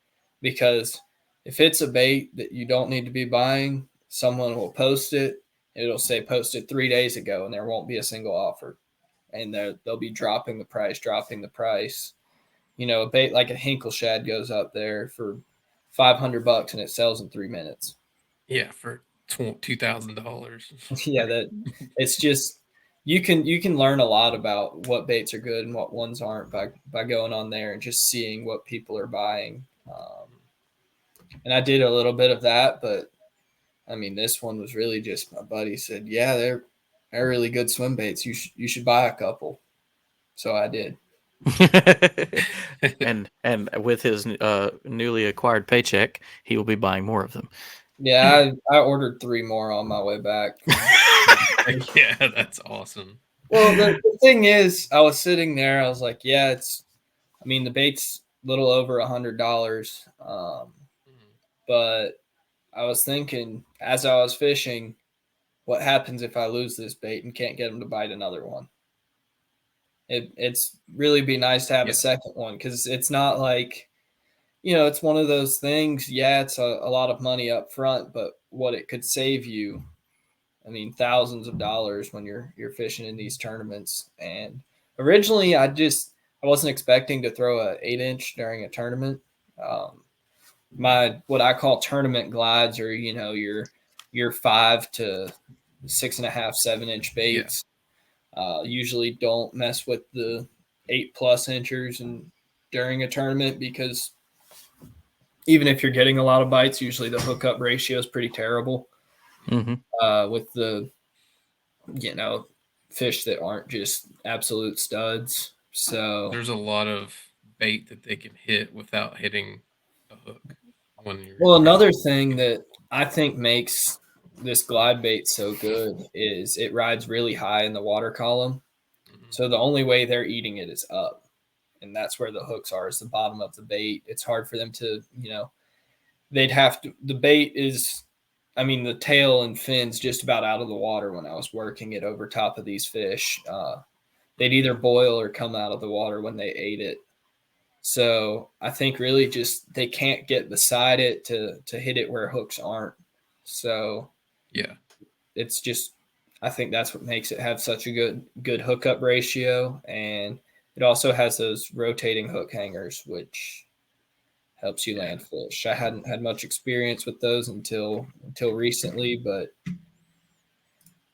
because if it's a bait that you don't need to be buying, someone will post it. It'll say posted 3 days ago, and there won't be a single offer, and they'll be dropping the price. You know, a bait like a Hinkle shad goes up there for $500 and it sells in 3 minutes. Yeah, for $2,000. Yeah, that it's just you can learn a lot about what baits are good and what ones aren't by going on there and just seeing what people are buying. And I did a little bit of that, but I mean, this one was really just my buddy said, "Yeah, they're really good swim baits. You should buy a couple." So I did. and with his newly acquired paycheck, he will be buying more of them. Yeah, I ordered 3 more on my way back. Yeah, that's awesome. Well, the thing is, I was sitting there. I was like, "Yeah, I mean, the bait's a little over $100, but I was thinking as I was fishing, what happens if I lose this bait and can't get them to bite another one? It's really be nice to have Yeah. a second one because it's not like, it's one of those things. Yeah, it's a lot of money up front, but what it could save you, I mean, thousands of dollars when you're fishing in these tournaments. And originally, I wasn't expecting to throw a 8-inch during a tournament. My what I call tournament glides are your 5 to 6.5, 7-inch Yeah. baits. Usually don't mess with the 8+ inchers and during a tournament, because even if you're getting a lot of bites, usually the hookup ratio is pretty terrible. With the fish that aren't just absolute studs. So There's a lot of bait that they can hit without hitting a hook when you're well, trying to. another thing that I think makes this glide bait so good is it rides really high in the water column. Mhm. So the only way they're eating it is up. And that's where the hooks are, is the bottom of the bait. It's hard for them to, they'd have to, the bait is, I mean, the tail and fins just about out of the water when I was working it over top of these fish. They'd either boil or come out of the water when they ate it. So I think really just they can't get beside it to hit it where hooks aren't. So Yeah. it's just, I think that's what makes it have such a good hookup ratio. And it also has those rotating hook hangers, which helps you land fish. I hadn't had much experience with those until recently, but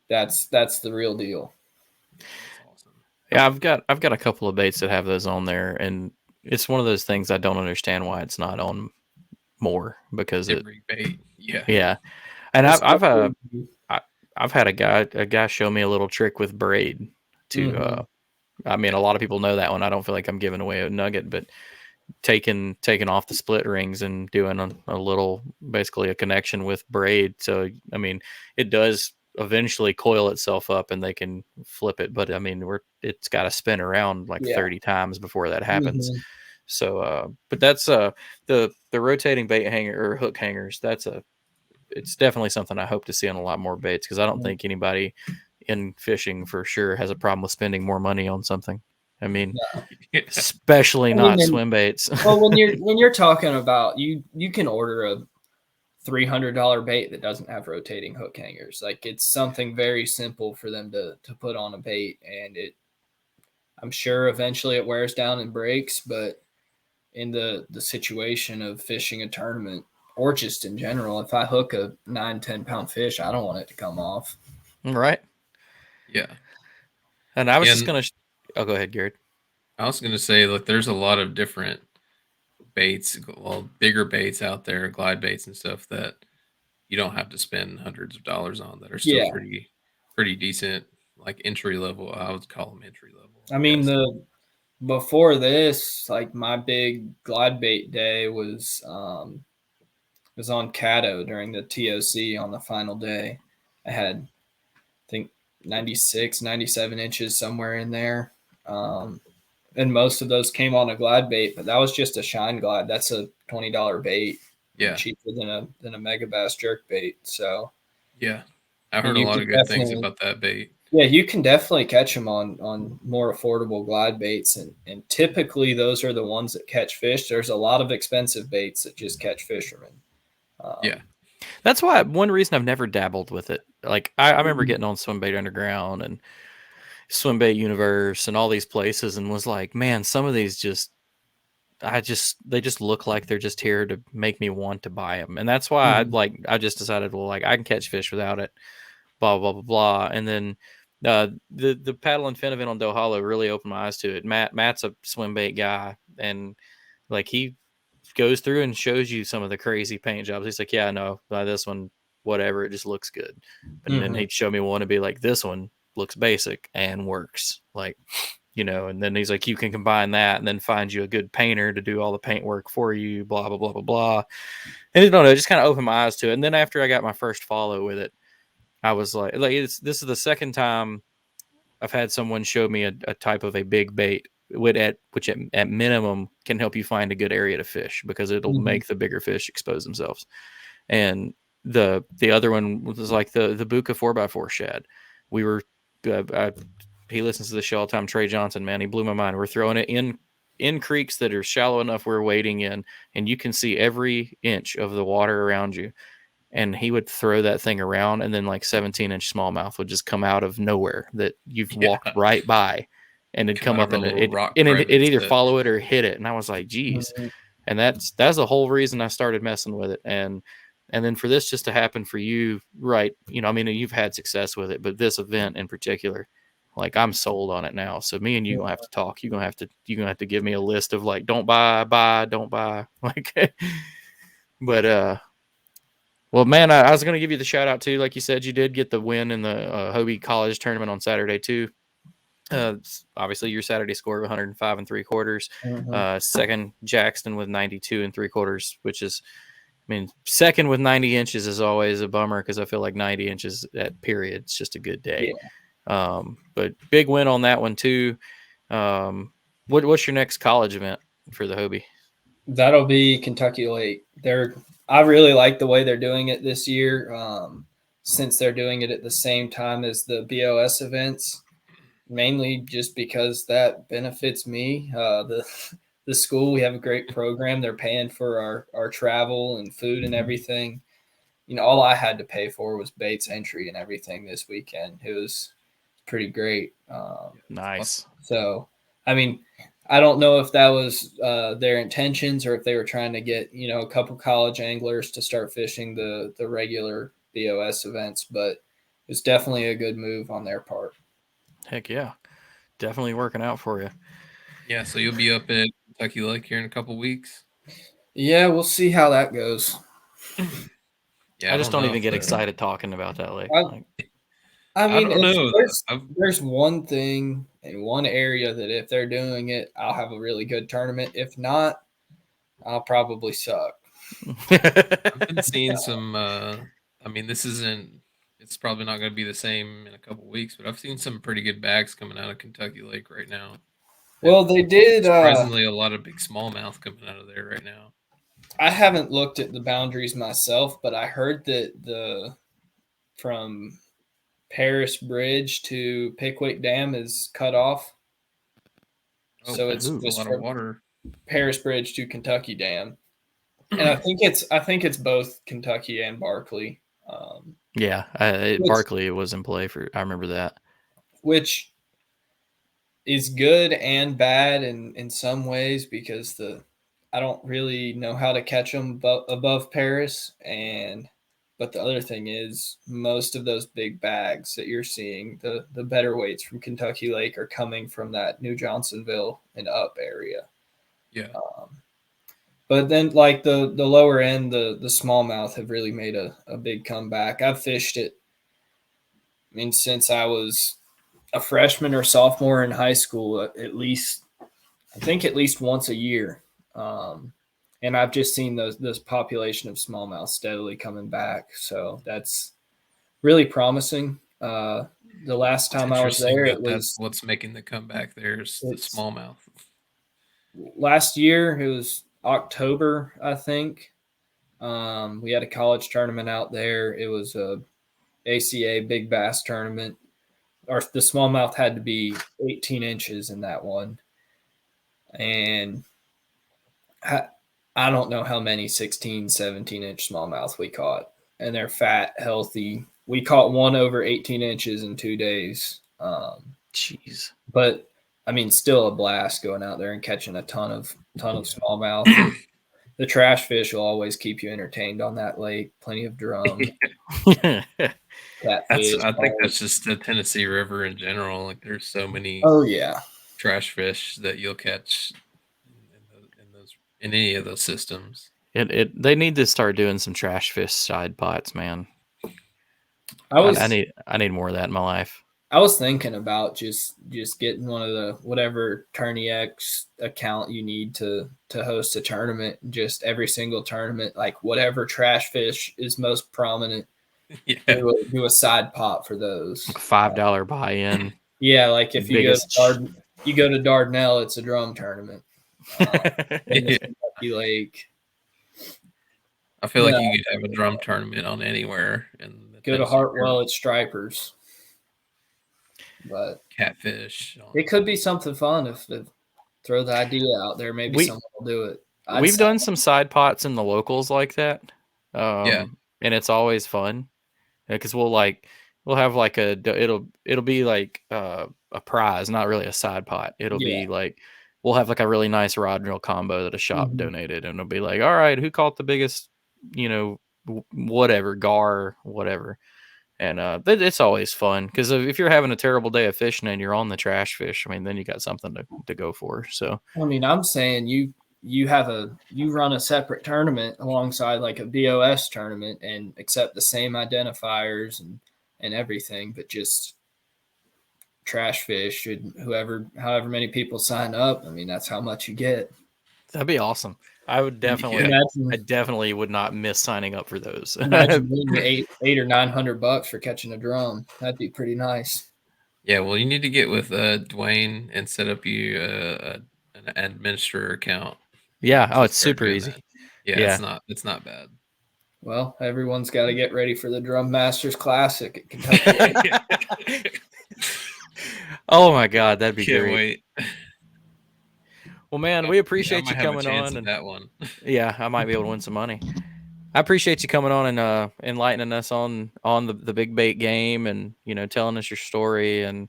that's the real deal. That's awesome. Yeah, I've got a couple of baits that have those on there, and it's one of those things I don't understand why it's not on more, because Every bait. Yeah. yeah. And I've had a guy show me a little trick with braid to I mean, a lot of people know that one. I don't feel like I'm giving away a nugget, but taking off the split rings and doing a little, basically a connection with braid. So I mean, it does eventually coil itself up and they can flip it, but I mean, it's got to spin around like 30 times before that happens. So but that's the rotating bait hanger or hook hangers, it's definitely something I hope to see on a lot more baits, because I don't think anybody in fishing for sure has a problem with spending more money on something. I mean, especially not swim baits. Well, when you're talking about, you can order a $300 bait that doesn't have rotating hook hangers. Like, it's something very simple for them to put on a bait, and I'm sure eventually it wears down and breaks, but in the situation of fishing a tournament, or just in general. If I hook a 9-10 pound fish, I don't want it to come off. Right. Yeah. And I was just And going to, oh, go ahead, Garrett. I was going to say, like, there's a lot of different baits, well, bigger baits out there, glide baits and stuff that you don't have to spend hundreds of dollars on that are still Yeah. pretty decent, like entry level. I would call them entry level. I mean, Yes. before this, like my big glide bait day was on Caddo during the TOC on the final day. I had, I think, 96, 97 inches somewhere in there. And most of those came on a glide bait, but that was just a shine glide. That's a $20 bait. Yeah. Cheaper than a mega bass jerk bait. So yeah, I heard a lot of good things about that bait. Yeah, you can definitely catch them on more affordable glide baits, and typically those are the ones that catch fish. There's a lot of expensive baits that just catch fishermen. Yeah. That's why one reason I've never dabbled with it. Like I remember getting on Swim Bait Underground and Swim Bait Universe and all these places, and was like, man, some of these they just look like they're just here to make me want to buy them, and that's why I just decided, well, like I can catch fish without it, blah blah blah blah. And then the paddle and fin event on Doe Hollow really opened my eyes to it. Matt's a swim bait guy, and like he goes through and shows you some of the crazy paint jobs. He's like, yeah, no, buy this one, whatever, it just looks good. And then he'd show me one to be like, this one looks basic and works, like, you know. And then he's like, you can combine that and then find you a good painter to do all the paint work for you, blah blah blah blah blah. And I don't know, it just kind of opened my eyes to it. And then after I got my first follow with it, I was like this is the second time I've had someone show me a type of a big bait which at minimum can help you find a good area to fish, because it'll make the bigger fish expose themselves. And the other one was like the Buka 4x4 shad. We were he listens to the show all the time, Trey Johnson, man, he blew my mind. We're throwing it in creeks that are shallow enough we're wading in, and you can see every inch of the water around you. And he would throw that thing around, and then like 17-inch smallmouth would just come out of nowhere that you've walked right by, and it'd come up and it either follow it or hit it. And I was like, geez. And that's the whole reason I started messing with it. And then for this just to happen for you, right? You know, I mean, you've had success with it, but this event in particular, like I'm sold on it now. So me and you gonna have to talk. You're gonna have to give me a list of like, don't buy, don't buy. Like, but well, man, I was going to give you the shout out too. Like you said, you did get the win in the Hobie College tournament on Saturday too. Obviously, your Saturday score of 105 3/4. Second, Jackson with 92 3/4, which is, I mean, second with 90 inches is always a bummer, because I feel like 90 inches at period, it's just a good day. Yeah. But big win on that one too. What's your next college event for the Hobie? That'll be Kentucky Lake. I really like the way they're doing it this year, since they're doing it at the same time as the BOS events, mainly just because that benefits me. The school, we have a great program. They're paying for our travel and food and everything. You know, all I had to pay for was baits entry and everything this weekend. It was pretty great. Nice. So, I mean, I don't know if that was their intentions, or if they were trying to get, you know, a couple college anglers to start fishing the regular BOS events, but it's definitely a good move on their part. Heck yeah. Definitely working out for you. Yeah, so you'll be up at Kentucky Lake here in a couple weeks. Yeah, we'll see how that goes. Yeah, I just don't even get excited talking about that lake. I mean, I don't know. There's one thing in one area that if they're doing it, I'll have a really good tournament. If not, I'll probably suck. I've been seeing some. I mean, it's probably not going to be the same in a couple weeks, but I've seen some pretty good bags coming out of Kentucky Lake right now. Well, they did. Surprisingly, a lot of big smallmouth coming out of there right now. I haven't looked at the boundaries myself, but I heard that from Paris Bridge to Pickwick Dam is cut off. Oh, so it's just a lot of water. Paris Bridge to Kentucky Dam. And I think it's both Kentucky and Barkley. Barkley was in play for. I remember that, which is good and bad in some ways, because the I don't really know how to catch them above Paris. But the other thing is, most of those big bags that you're seeing, the better weights from Kentucky Lake, are coming from that New Johnsonville and up area. Yeah. But then, like the lower end, the smallmouth have really made a big comeback. I've fished it, I mean, since I was a freshman or sophomore in high school, at least, I think at least once a year. And I've just seen this population of smallmouth steadily coming back. So that's really promising. The last It's time I was interesting there, that that's what's making the comeback. There's the it's smallmouth. last year. It was October, I think. We had a college tournament out there. It was a ACA big bass tournament. Or the smallmouth had to be 18 inches in that one. And I don't know how many 16, 17-inch smallmouth we caught. And they're fat, healthy. We caught one over 18 inches in 2 days. Jeez. But I mean, still a blast going out there and catching a ton of smallmouth. The trash fish will always keep you entertained on that lake. Plenty of drum, catfish. I think that's just the Tennessee River in general. Like there's so many Oh yeah, trash fish that you'll catch in any of those systems. They need to start doing some trash fish side pots, man. I need more of that in my life. I was thinking about just getting one of the whatever Tourney X account you need to host a tournament. Just every single tournament, like whatever trash fish is most prominent, Yeah. do a side pot for those. $5 buy-in. Yeah, like if you go to Dardanelle, it's a drum tournament. In the Kentucky Lake. I feel like you could have a drum tournament on anywhere. Go to Hartwell, it's stripers. But catfish. It could be something fun if throw the idea out there. Maybe someone will do it. We've done some side pots in the locals like that. Yeah. And it's always fun because we'll have like it'll be like a prize, not really a side pot. It'll be like we'll have like a really nice rod and reel combo that a shop donated, and it'll be like, all right, who caught the biggest, whatever gar, whatever. And it's always fun because if you're having a terrible day of fishing and you're on the trash fish, I mean, then you got something to go for. So I mean, I'm saying you run a separate tournament alongside like a BOS tournament and accept the same identifiers and everything, but just trash fish and however many people sign up. I mean, that's how much you get. That'd be awesome. I would definitely, I definitely would not miss signing up for those. Imagine $800 or $900 for catching a drum. That'd be pretty nice. Yeah, well, you need to get with Dwayne and set up you an administrator account. Yeah. Oh, it's super easy. Yeah, it's not bad. Well, everyone's got to get ready for the Drum Masters Classic at Kentucky. Oh my God, that'd be Can't great. Wait. Well, man, we appreciate you coming on. And that one. Yeah, I might be able to win some money. I appreciate you coming on and enlightening us on the big bait game and telling us your story and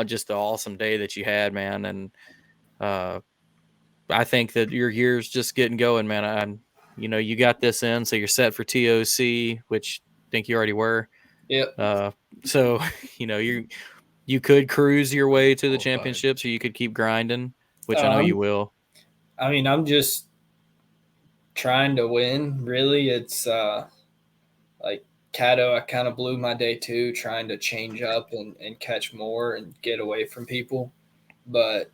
just the awesome day that you had, man. And I think that your year's just getting going, man. You got this in, so you're set for TOC, which I think you already were. Yep. So you could cruise your way to the championships, or you could keep grinding, which I know you will. I mean, I'm just trying to win. Really, it's like Caddo, I kind of blew my day too, trying to change up and catch more and get away from people. But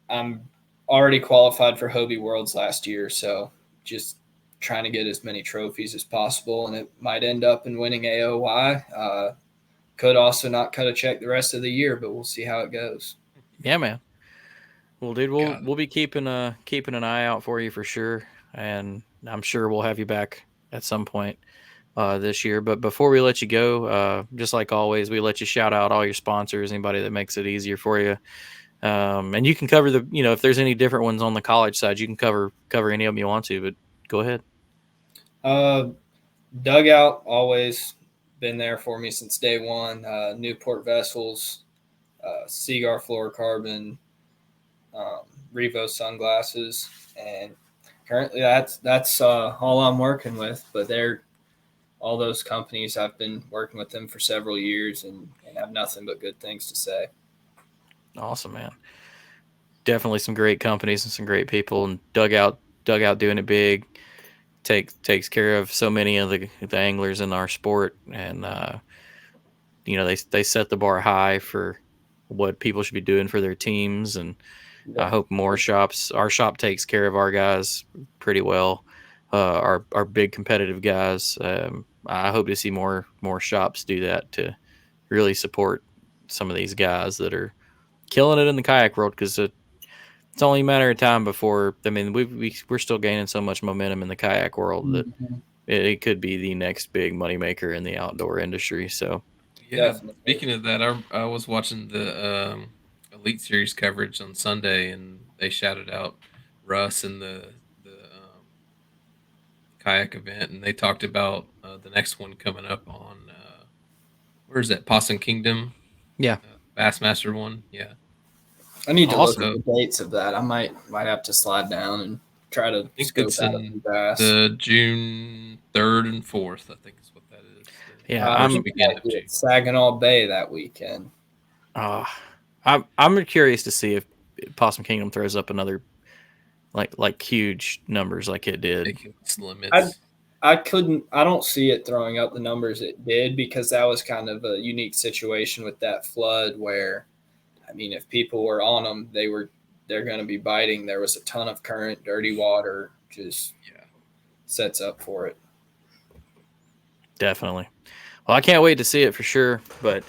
I'm already qualified for Hobie Worlds last year, so just trying to get as many trophies as possible, and it might end up in winning AOY. Could also not cut a check the rest of the year, but we'll see how it goes. Yeah, man. Well, dude, we'll be keeping an eye out for you for sure, and I'm sure we'll have you back at some point this year. But before we let you go, just like always, we let you shout out all your sponsors, anybody that makes it easier for you. And you can cover if there's any different ones on the college side, you can cover any of them you want to, but go ahead. Dugout, always been there for me since day one. Newport Vessels, Seagar Fluorocarbon, Revo Sunglasses, and currently that's all I'm working with. But all those companies, I've been working with them for several years and have nothing but good things to say. Awesome, man. Definitely some great companies and some great people, and dugout doing it big. Takes care of so many of the anglers in our sport, and they set the bar high for what people should be doing for their teams, and I hope more shops. Our shop takes care of our guys pretty well. Our big competitive guys. I hope to see more shops do that to really support some of these guys that are killing it in the kayak world, because it's only a matter of time before. I mean, we're still gaining so much momentum in the kayak world that it could be the next big moneymaker in the outdoor industry. So, Yeah. Definitely. Speaking of that, I was watching the Elite Series coverage on Sunday, and they shouted out Russ and the kayak event, and they talked about the next one coming up on where is that, Possum Kingdom? yeah, Bassmaster one. Yeah. I need to look Awesome. at the dates of that. I might have to slide down and try to I think scope it's out a in few bass. the June 3rd and 4th. I think is what that is. Yeah, I I'm- think beginning might of be June. at Saginaw Bay that weekend. I'm curious to see if Possum Kingdom throws up another like huge numbers like it did. Ridiculous limits. I don't see it throwing up the numbers it did, because that was kind of a unique situation with that flood where, I mean, if people were on them, they're going to be biting. There was a ton of current, dirty water, just sets up for it. Definitely. Well, I can't wait to see it for sure. But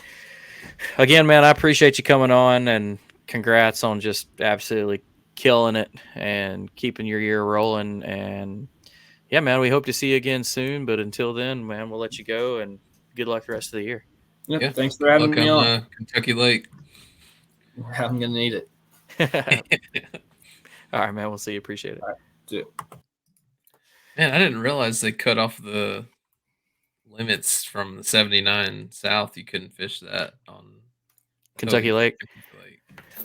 again, man, I appreciate you coming on, and congrats on just absolutely killing it and keeping your year rolling. And yeah, man, we hope to see you again soon. But until then, man, we'll let you go, and good luck the rest of the year. Yep, Yeah. thanks for Good having luck me on. Kentucky Lake. I'm going to need it. All right, man. We'll see you. Appreciate it. All right, do it. Man, I didn't realize they cut off the limits from the 79 south. You couldn't fish that on Kentucky Lake. Lake.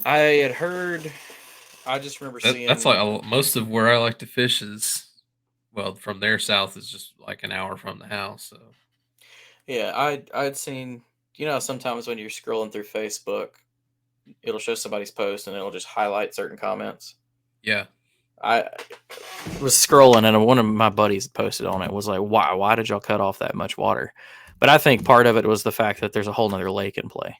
I had heard. I just remember seeing. That's like most of where I like to fish is, well, from there south is just like an hour from the house. So Yeah, I'd seen. Sometimes when you're scrolling through Facebook, it'll show somebody's post and it'll just highlight certain comments. yeah, I was scrolling and one of my buddies posted on it, was like, why did y'all cut off that much water? But I think part of it was the fact that there's a whole nother lake in play.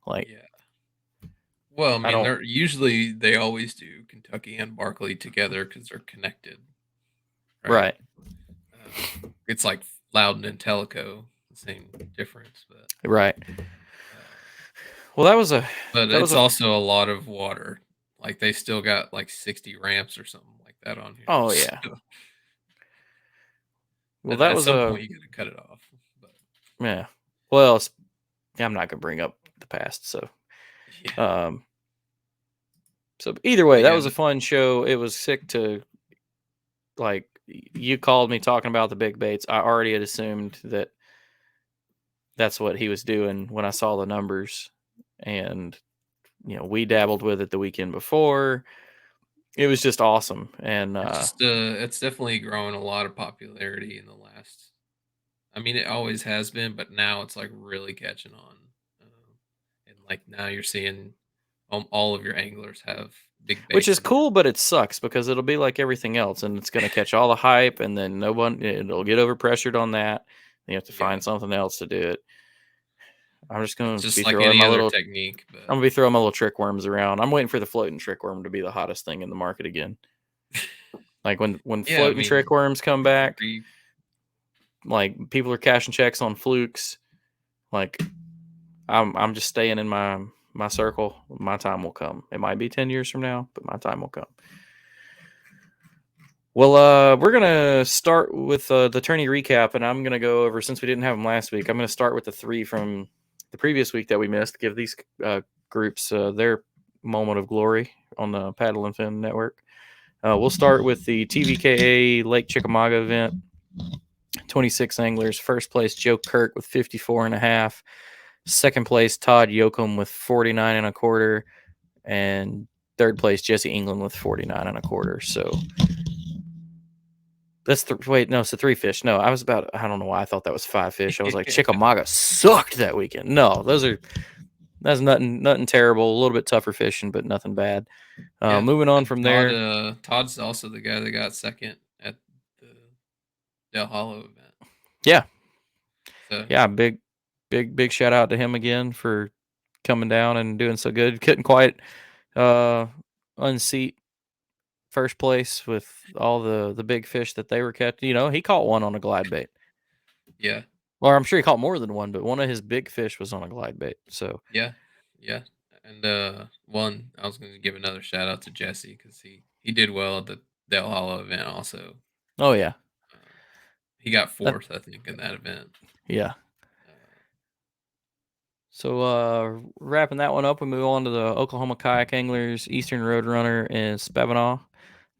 Like, yeah. Well, I don't- mean, they always do Kentucky and Barkley together because they're connected. right. It's like Loudon and Tellico, the same difference, but Right. Well, that was a. but that it's was a- also a lot of water. Like they still got like 60 ramps or something like that on here. Oh, yeah. So, Well, at that was some a. point you got to cut it off. But Yeah. Well, I'm not gonna bring up the past, so. yeah, So either way, But that yeah, was a fun show. It was sick to, like, you called me talking about the big baits. I already had assumed that that's what he was doing when I saw the numbers, and we dabbled with it the weekend before. It was just awesome, and it's definitely grown a lot of popularity in the last. I mean, it always has been, but now it's like really catching on. And like now you're seeing all of your anglers have big baits, which is in cool, but it sucks because it'll be like everything else, and it's going to catch all the hype, and then it'll get overpressured on that. You have to Yeah. find something else to do it. I'm just going It's to just be like throwing any my other little. technique. I'm But gonna be throwing my little trick worms around. I'm waiting for the floating trick worm to be the hottest thing in the market again. Like when yeah, floating trick worms come back, we- like people are cashing checks on flukes. Like I'm just staying in my circle. My time will come. It might be 10 years from now, but my time will come. Well, we're gonna start with the tourney recap, and I'm gonna go over, since we didn't have them last week. I'm gonna start with the 3 from the previous week that we missed. Give these groups their moment of glory on the Paddle and Fin Network. We'll start with the TVKA Lake Chickamauga event. 26 anglers. First place, Joe Kirk with 54.5. Second place, Todd Yoakum with 49.25. And Third place, Jesse England with 49 1/4. So that's it's a 3 fish. No, I don't know why I thought that was 5 fish. I was like, Chickamauga sucked that weekend. No, that's nothing terrible. A little bit tougher fishing, but nothing bad. Moving on from there. Todd's also the guy that got second at the Del Hollow event. Yeah. So yeah, big shout out to him again for coming down and doing so good. Couldn't quite unseat first place with all the big fish that they were catching. He caught one on a glide bait. Yeah. Well, I'm sure he caught more than one, but one of his big fish was on a glide bait. So yeah. And one, I was going to give another shout out to Jesse because he did well at the Del Hollow event also. Oh yeah, he got fourth, I think, in that event. Yeah. So wrapping that one up, we move on to the Oklahoma Kayak Anglers Eastern Roadrunner in Spavinaw.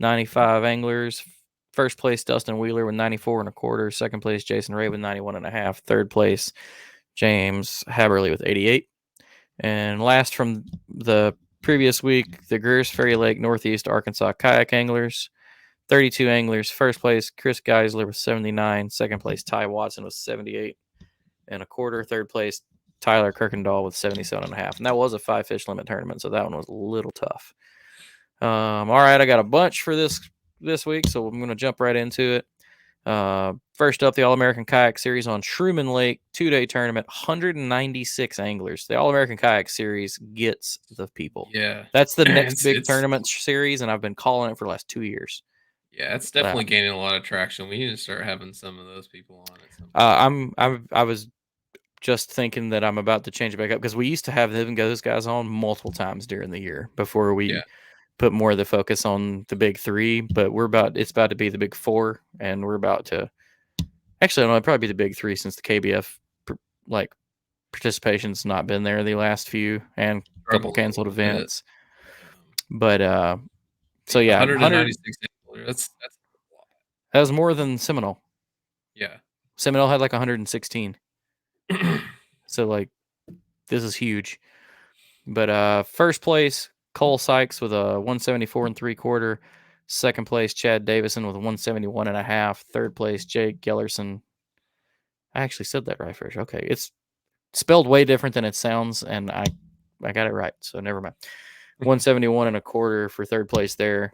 95 anglers. First place, Dustin Wheeler with 94 1/4. Second place, Jason Ray with 91 1/2. Third place, James Haberly with 88. And last from the previous week, the Greers Ferry Lake Northeast Arkansas Kayak Anglers. 32 anglers. First place, Chris Geisler with 79. Second place, Ty Watson with 78 1/4. Third place, Tyler Kirkendall with 77 1/2. And that was a 5 fish limit tournament, so that one was a little tough. All right, I got a bunch for this week, so I'm going to jump right into it. First up, the All-American Kayak Series on Truman Lake, 2-day tournament, 196 anglers. The All-American Kayak Series gets the people. Yeah. That's the next big tournament series, and I've been calling it for the last 2 years. Yeah, it's definitely gaining a lot of traction. We need to start having some of those people on it. I was just thinking that I'm about to change it back up because we used to have those guys on multiple times during the year before we put more of the focus on the big 3, but it's about to be the big 4, and we're about to actually, I don't know, it'd probably be the big 3 since the KBF participation's not been there the last few and a couple canceled events. But so yeah, 196 that's a lot. That was more than Seminole. Yeah. Seminole had like 116. So this is huge. But first place, Cole Sykes with a 174 3/4. Second place, Chad Davison with a 171 1/2. Third place, Jake Gellerson. I actually said that right first. Okay, it's spelled way different than it sounds, and I got it right, so never mind. 171 1/4 for third place there.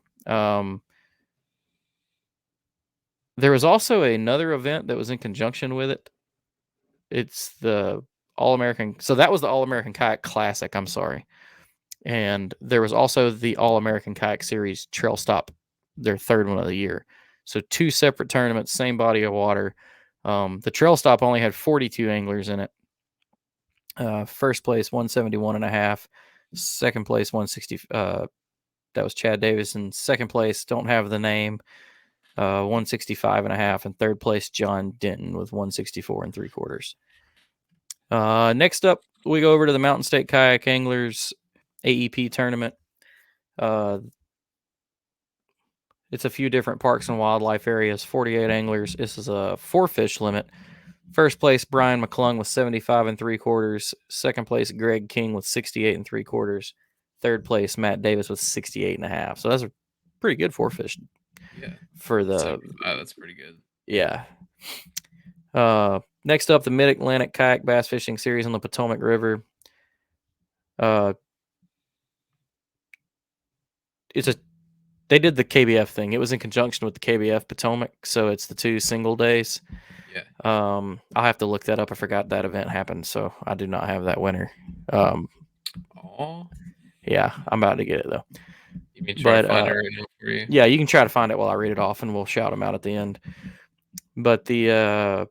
There was also another event that was in conjunction with it. It's the All-American. So that was the All-American Kayak Classic. I'm sorry. And there was also the All-American Kayak Series Trail Stop, their third one of the year. So 2 separate tournaments, same body of water. The Trail Stop only had 42 anglers in it. First place, 171 1/2. Second place, 160. That was Chad Davison. Second place, don't have the name, 165 1/2. And third place, John Denton with 164 3/4. Next up, we go over to the Mountain State Kayak Anglers AEP tournament. It's a few different parks and wildlife areas, 48 anglers. This is a 4 fish limit. First place, Brian McClung with 75 3/4. Second place, Greg King with 68 3/4. Third place, Matt Davis with 68 1/2. So that's a pretty good 4 fish. Yeah. For the that's pretty good. Yeah. Next up, the Mid-Atlantic Kayak Bass Fishing Series on the Potomac River. They did the KBF thing. It was in conjunction with the KBF Potomac, so it's the 2 single days. Yeah. I'll have to look that up. I forgot that event happened, so I do not have that winner. Yeah, I'm about to get it though. You mean try to find it right now for you? Yeah, you can try to find it while I read it off, and we'll shout them out at the end. But the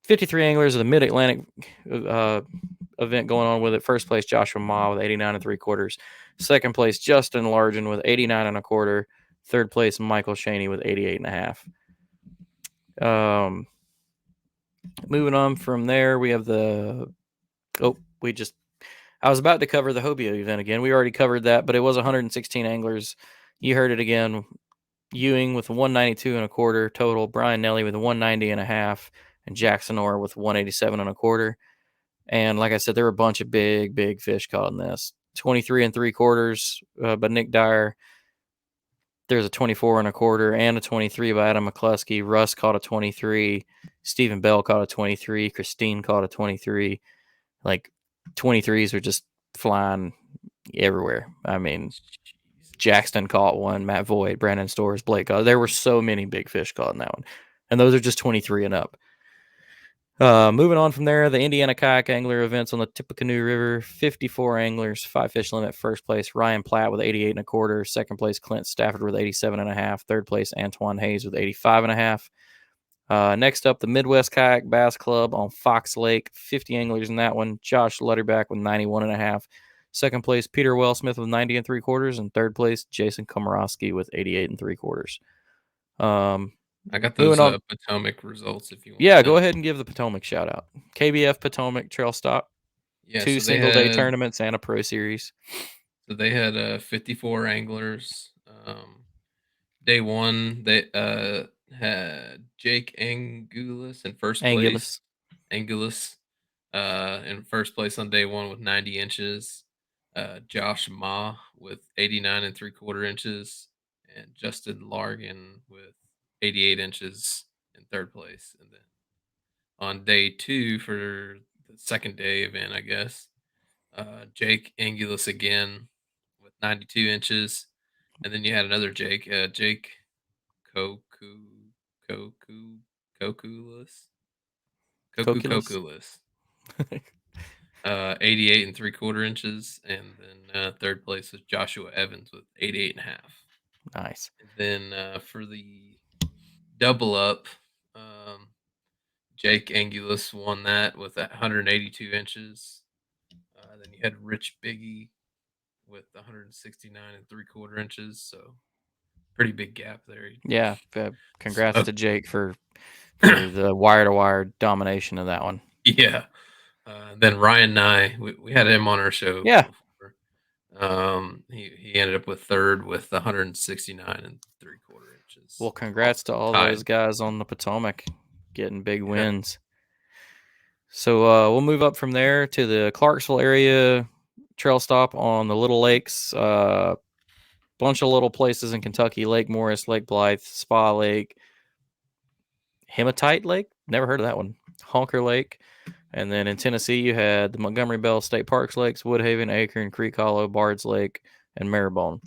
53 anglers of the Mid-Atlantic event going on with it. First place, Joshua Ma with 89 3/4. Second place, Justin Largen with 89 1/4. Third place, Michael Shaney with 88 1/2. Moving on from there, we have I was about to cover the Hobie event again. We already covered that, but it was 116 anglers. You heard it again. Ewing with 192 1/4 total. Brian Nelly with 190 1/2. And Jackson Orr with 187 1/4. And like I said, there were a bunch of big fish caught in this. 23 3/4 by Nick Dyer. There's a 24 1/4 and a 23 by Adam McCluskey. Russ caught a 23. Stephen Bell caught a 23. Christine caught a 23. Like 23s were just flying everywhere. I mean, Jackson caught one, Matt Voigt, Brandon Stores, Blake. There were so many big fish caught in that one. And those are just 23 and up. Moving on from there, the Indiana Kayak Angler events on the Tippecanoe River, 54 anglers, 5 fish limit. First place, Ryan Platt with 88 1/4. Second place, Clint Stafford with 87 1/2. Third place, Antoine Hayes with 85 1/2. Next up, the Midwest Kayak Bass Club on Fox Lake, 50 anglers in that one. Josh Lutterback with 91 1/2. Second place, Peter Wellsmith with 90 3/4. And third place, Jason Komorowski with 88 3/4. I got those Potomac results if you want. Yeah, go ahead and give the Potomac shout out. KBF Potomac Trail Stop. Yeah, 2 single day tournaments and a pro series. So they had 54 anglers. Day one, they had Jake Angulis in first place. Angulis in first place on day one with 90 inches. Josh Ma with 89 3/4 inches. And Justin Largan with 88 inches in third place. And then on day two for the second day event, I guess, Jake Angulis again with 92 inches. And then you had another Jake, Jake Kokulis. 88 3/4 inches. And then third place was Joshua Evans with 88 1/2. Nice. And then for the double up, Jake Angulis won that with 182 inches. Then you had Rich Biggie with 169 3/4 inches. So pretty big gap there. Yeah. Congrats to Jake for the wire-to-wire domination of that one. Yeah. Then Ryan Nye, we had him on our show. Yeah. Before. He ended up with third with 169 3/4 inches. Well, congrats to all those guys on the Potomac getting big wins. So we'll move up from there to the Clarksville area trail stop on the Little Lakes. Bunch of little places in Kentucky: Lake Morris, Lake Blythe, Spa Lake, Hematite Lake. Never heard of that one. Honker Lake. And then in Tennessee, you had the Montgomery Bell State Parks Lakes, Woodhaven, Acorn, Creek Hollow, Bard's Lake, and Maribone.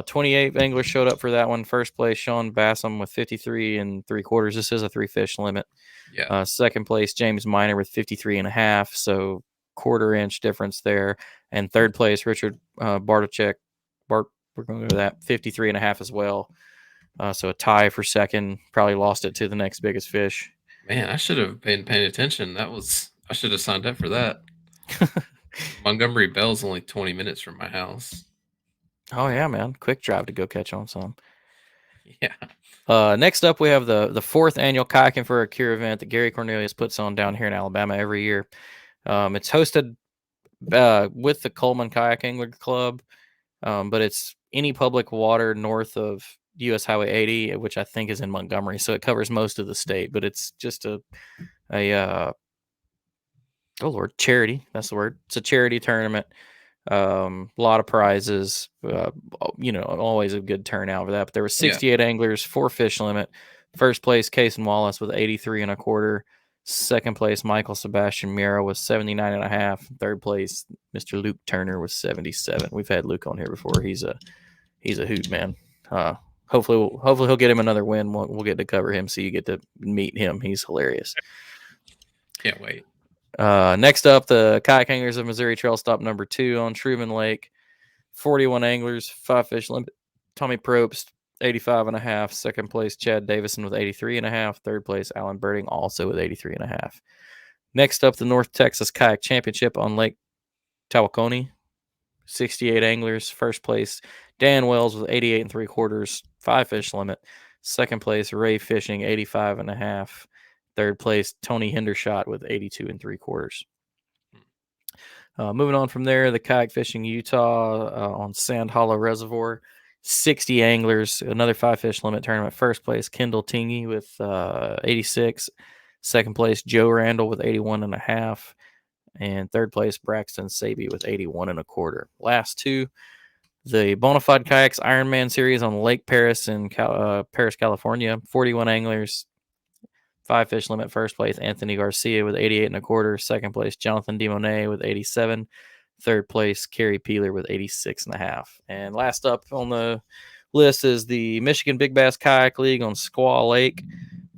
28 anglers showed up for that one. First place, Sean Bassam with 53 3/4. This is a 3 fish limit. Yeah. Second place, James Minor with 53 1/2. So 1/4 inch difference there. And third place, Richard Bartachek. We're going to go to that 53 1/2 as well. So a tie for second. Probably lost it to the next biggest fish. Man, I should have been paying attention. I should have signed up for that. Montgomery Bell's only 20 minutes from my house. Oh yeah, man! Quick drive to go catch on some. Yeah. Next up, we have the 4th annual Kayaking for a Cure event that Gary Cornelius puts on down here in Alabama every year. It's hosted with the Coleman Kayak Angler Club, but it's any public water north of U.S. Highway 80, which I think is in Montgomery, so it covers most of the state. But it's just a charity. That's the word. It's a charity tournament. A lot of prizes. Always a good turnout for that. But there were 68 anglers, 4 fish limit. First place, Cason Wallace with 83 1/4. Second place, Michael Sebastian Miera with 79 1/2. Third place, Mr. Luke Turner with 77. We've had Luke on here before. He's a hoot, man. Hopefully he'll get him another win. We'll get to cover him, so you get to meet him. He's hilarious. Can't wait. Next up, the Kayak Anglers of Missouri Trail Stop number 2 on Truman Lake. 41 anglers, 5 fish limit. Tommy Probst, 85 1/2. Second place, Chad Davison with 83 1/2. Third place, Alan Birding, also with 83 1/2. Next up, the North Texas Kayak Championship on Lake Tawakoni. 68 anglers. First place, Dan Wells with 88 3/4. 5 fish limit. Second place, Ray Fishing, 85 1/2. Third place, Tony Hendershot with 82 3/4. Moving on from there, the Kayak Fishing Utah on Sand Hollow Reservoir. 60 anglers, another 5 fish limit tournament. First place, Kendall Tingy with 86. Second place, Joe Randall with 81 1/2. And third place, Braxton Saby with 81 1/4. Last two, the Bonafide Kayaks Ironman Series on Lake Paris in Paris, California. 41 anglers, 5 fish limit. First place, Anthony Garcia with 88 1/4. Second place, Jonathan DeMonet with 87. Third place, Kerry Peeler with 86.5. And last up on the list is the Michigan Big Bass Kayak League on Squaw Lake.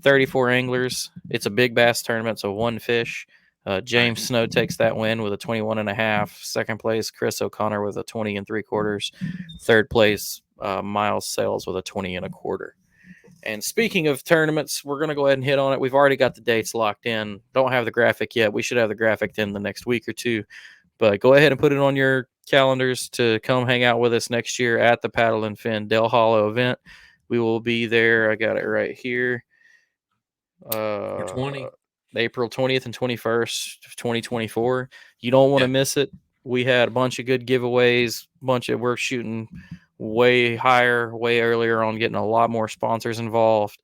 34 anglers. It's a big bass tournament, so one fish. James Snow takes that win with a 21.5. Second place, Chris O'Connor with a 20 3/4. Third place, Miles Sales with a 20 1/4. And speaking of tournaments, we're going to go ahead and hit on it. We've already got the dates locked in. Don't have the graphic yet. We should have the graphic in the next week or two. But go ahead and put it on your calendars to come hang out with us next year at the Paddle and Fin Del Hollow event. We will be there. I got it right here. 20. April 20th and 21st of 2024. You don't want to miss it. We had a bunch of good giveaways, we're shooting way higher, way earlier on, getting a lot more sponsors involved.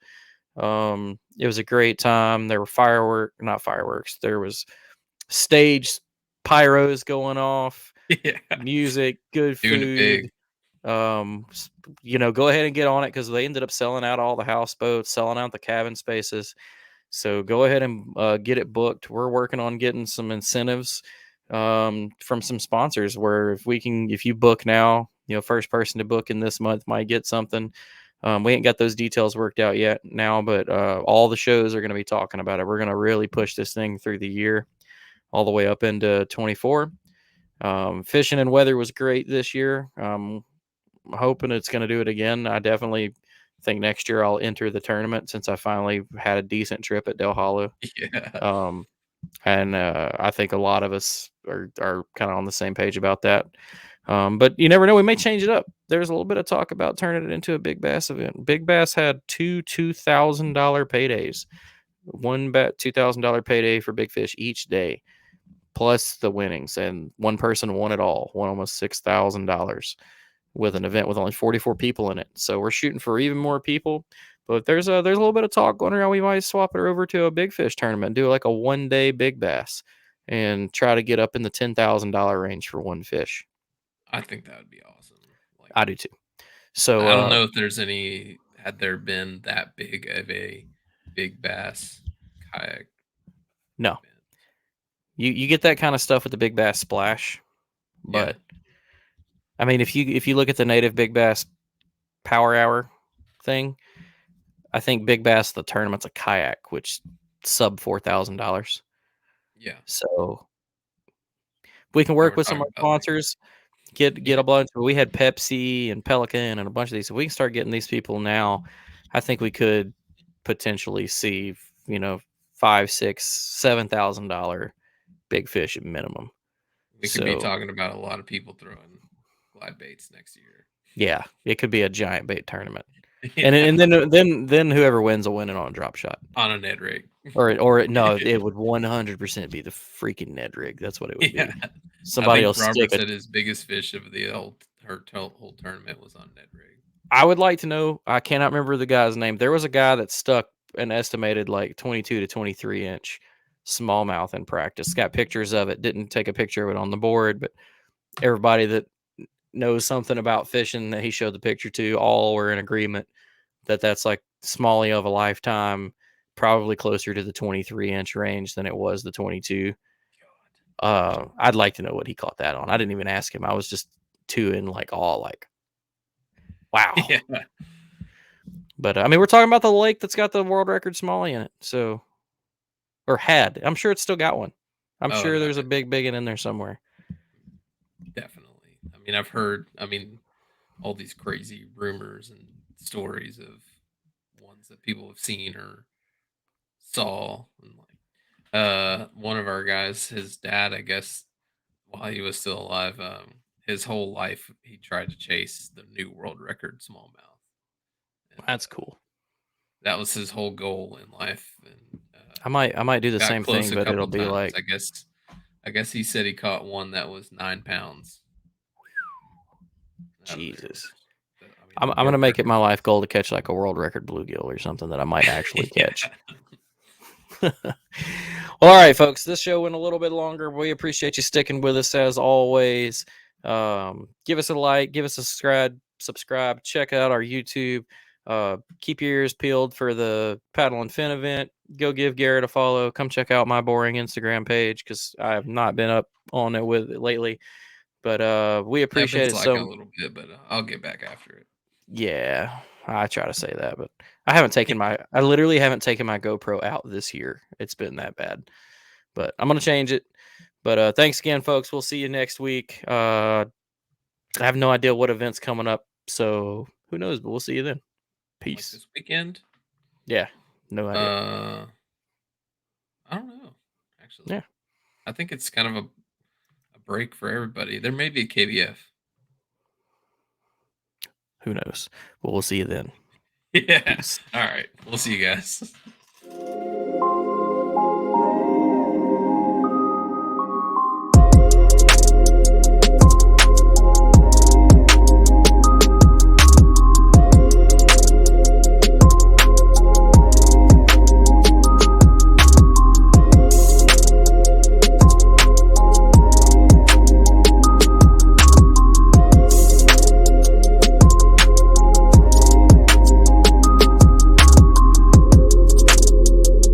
It was a great time. There were not fireworks. There was stage pyros going off, music, good food. Go ahead and get on it because they ended up selling out all the houseboats, selling out the cabin spaces. So go ahead and get it booked. We're working on getting some incentives from some sponsors where if you book now, first person to book in this month might get something. We ain't got those details worked out yet now, but all the shows are going to be talking about it. We're going to really push this thing through the year all the way up into 24. Fishing and weather was great this year. I'm hoping it's going to do it again. I definitely think next year I'll enter the tournament since I finally had a decent trip at Del Hollow. And I think a lot of us are kind of on the same page about that. But you never know. We may change it up. There's a little bit of talk about turning it into a big bass event. Big Bass had two $2,000 paydays. One $2,000 payday for big fish each day, plus the winnings. And one person won it all, won almost $6,000 with an event with only 44 people in it. So we're shooting for even more people. But there's a little bit of talk going around. We might swap it over to a big fish tournament, do like a 1 day big bass, and try to get up in the $10,000 range for one fish. I think that would be awesome. I do too. So I don't know if there's had there been that big of a big bass kayak. No. Event. You get that kind of stuff with the Big Bass Splash, but I mean, if you look at the native Big Bass Power Hour thing, I think Big Bass the tournament's a kayak, which sub $4,000. Yeah. So we can work with some sponsors, get a bunch. We had Pepsi and Pelican and a bunch of these. If we can start getting these people now, I think we could potentially see $5,000, $6,000, $7,000 big fish at minimum. We could be talking about a lot of people throwing glide baits next year. Yeah, it could be a giant bait tournament. And then whoever wins will win it on a drop shot on a Ned rig, or no, it would 100% be the freaking Ned rig. That's what it would be. Somebody else. Robert said his biggest fish of the whole tournament was on Ned rig. I would like to know. I cannot remember the guy's name. There was a guy that stuck an estimated like 22 to 23 inch smallmouth in practice. Got pictures of it. Didn't take a picture of it on the board, but everybody that knows something about fishing that he showed the picture to, all were in agreement that that's like smallie of a lifetime, probably closer to the 23 inch range than it was the 22. I'd like to know what he caught that on. I didn't even ask him. I was just too in like awe, like, wow. Yeah. But I mean, we're talking about the lake that's got the world record smallie in it. So, or had. I'm sure it's still got one. I'm sure there's a big one in there somewhere. Definitely. I mean, I've heard, all these crazy rumors and stories of ones that people have seen or saw. And one of our guys, his dad, I guess, while he was still alive, his whole life, he tried to chase the new world record smallmouth. And, that's cool. That was his whole goal in life. And I might do the same thing, but it'll be like, I guess he said he caught one that was 9 pounds. Jesus. I'm going to make it my life goal to catch like a world record bluegill or something that I might actually catch. Well, all right, folks. This show went a little bit longer. We appreciate you sticking with us as always. Give us a like, give us a subscribe. Check out our YouTube. Keep your ears peeled for the Paddle and Fin event. Go give Garrett a follow. Come check out my boring Instagram page because I have not been up on it with it lately. But we appreciate it like a so. little bit, but I'll get back after it. Yeah, I try to say that, but I literally haven't taken my GoPro out this year. It's been that bad. But I'm gonna change it. But thanks again, folks. We'll see you next week. I have no idea what event's coming up, so who knows? But we'll see you then. Like Peace. this weekend? Yeah, no idea. I don't know. Actually, Yeah, I think it's kind of a break for everybody. There may be a KBF. who knows? But we'll see you then. Yeah. Peace. All right. We'll see you guys.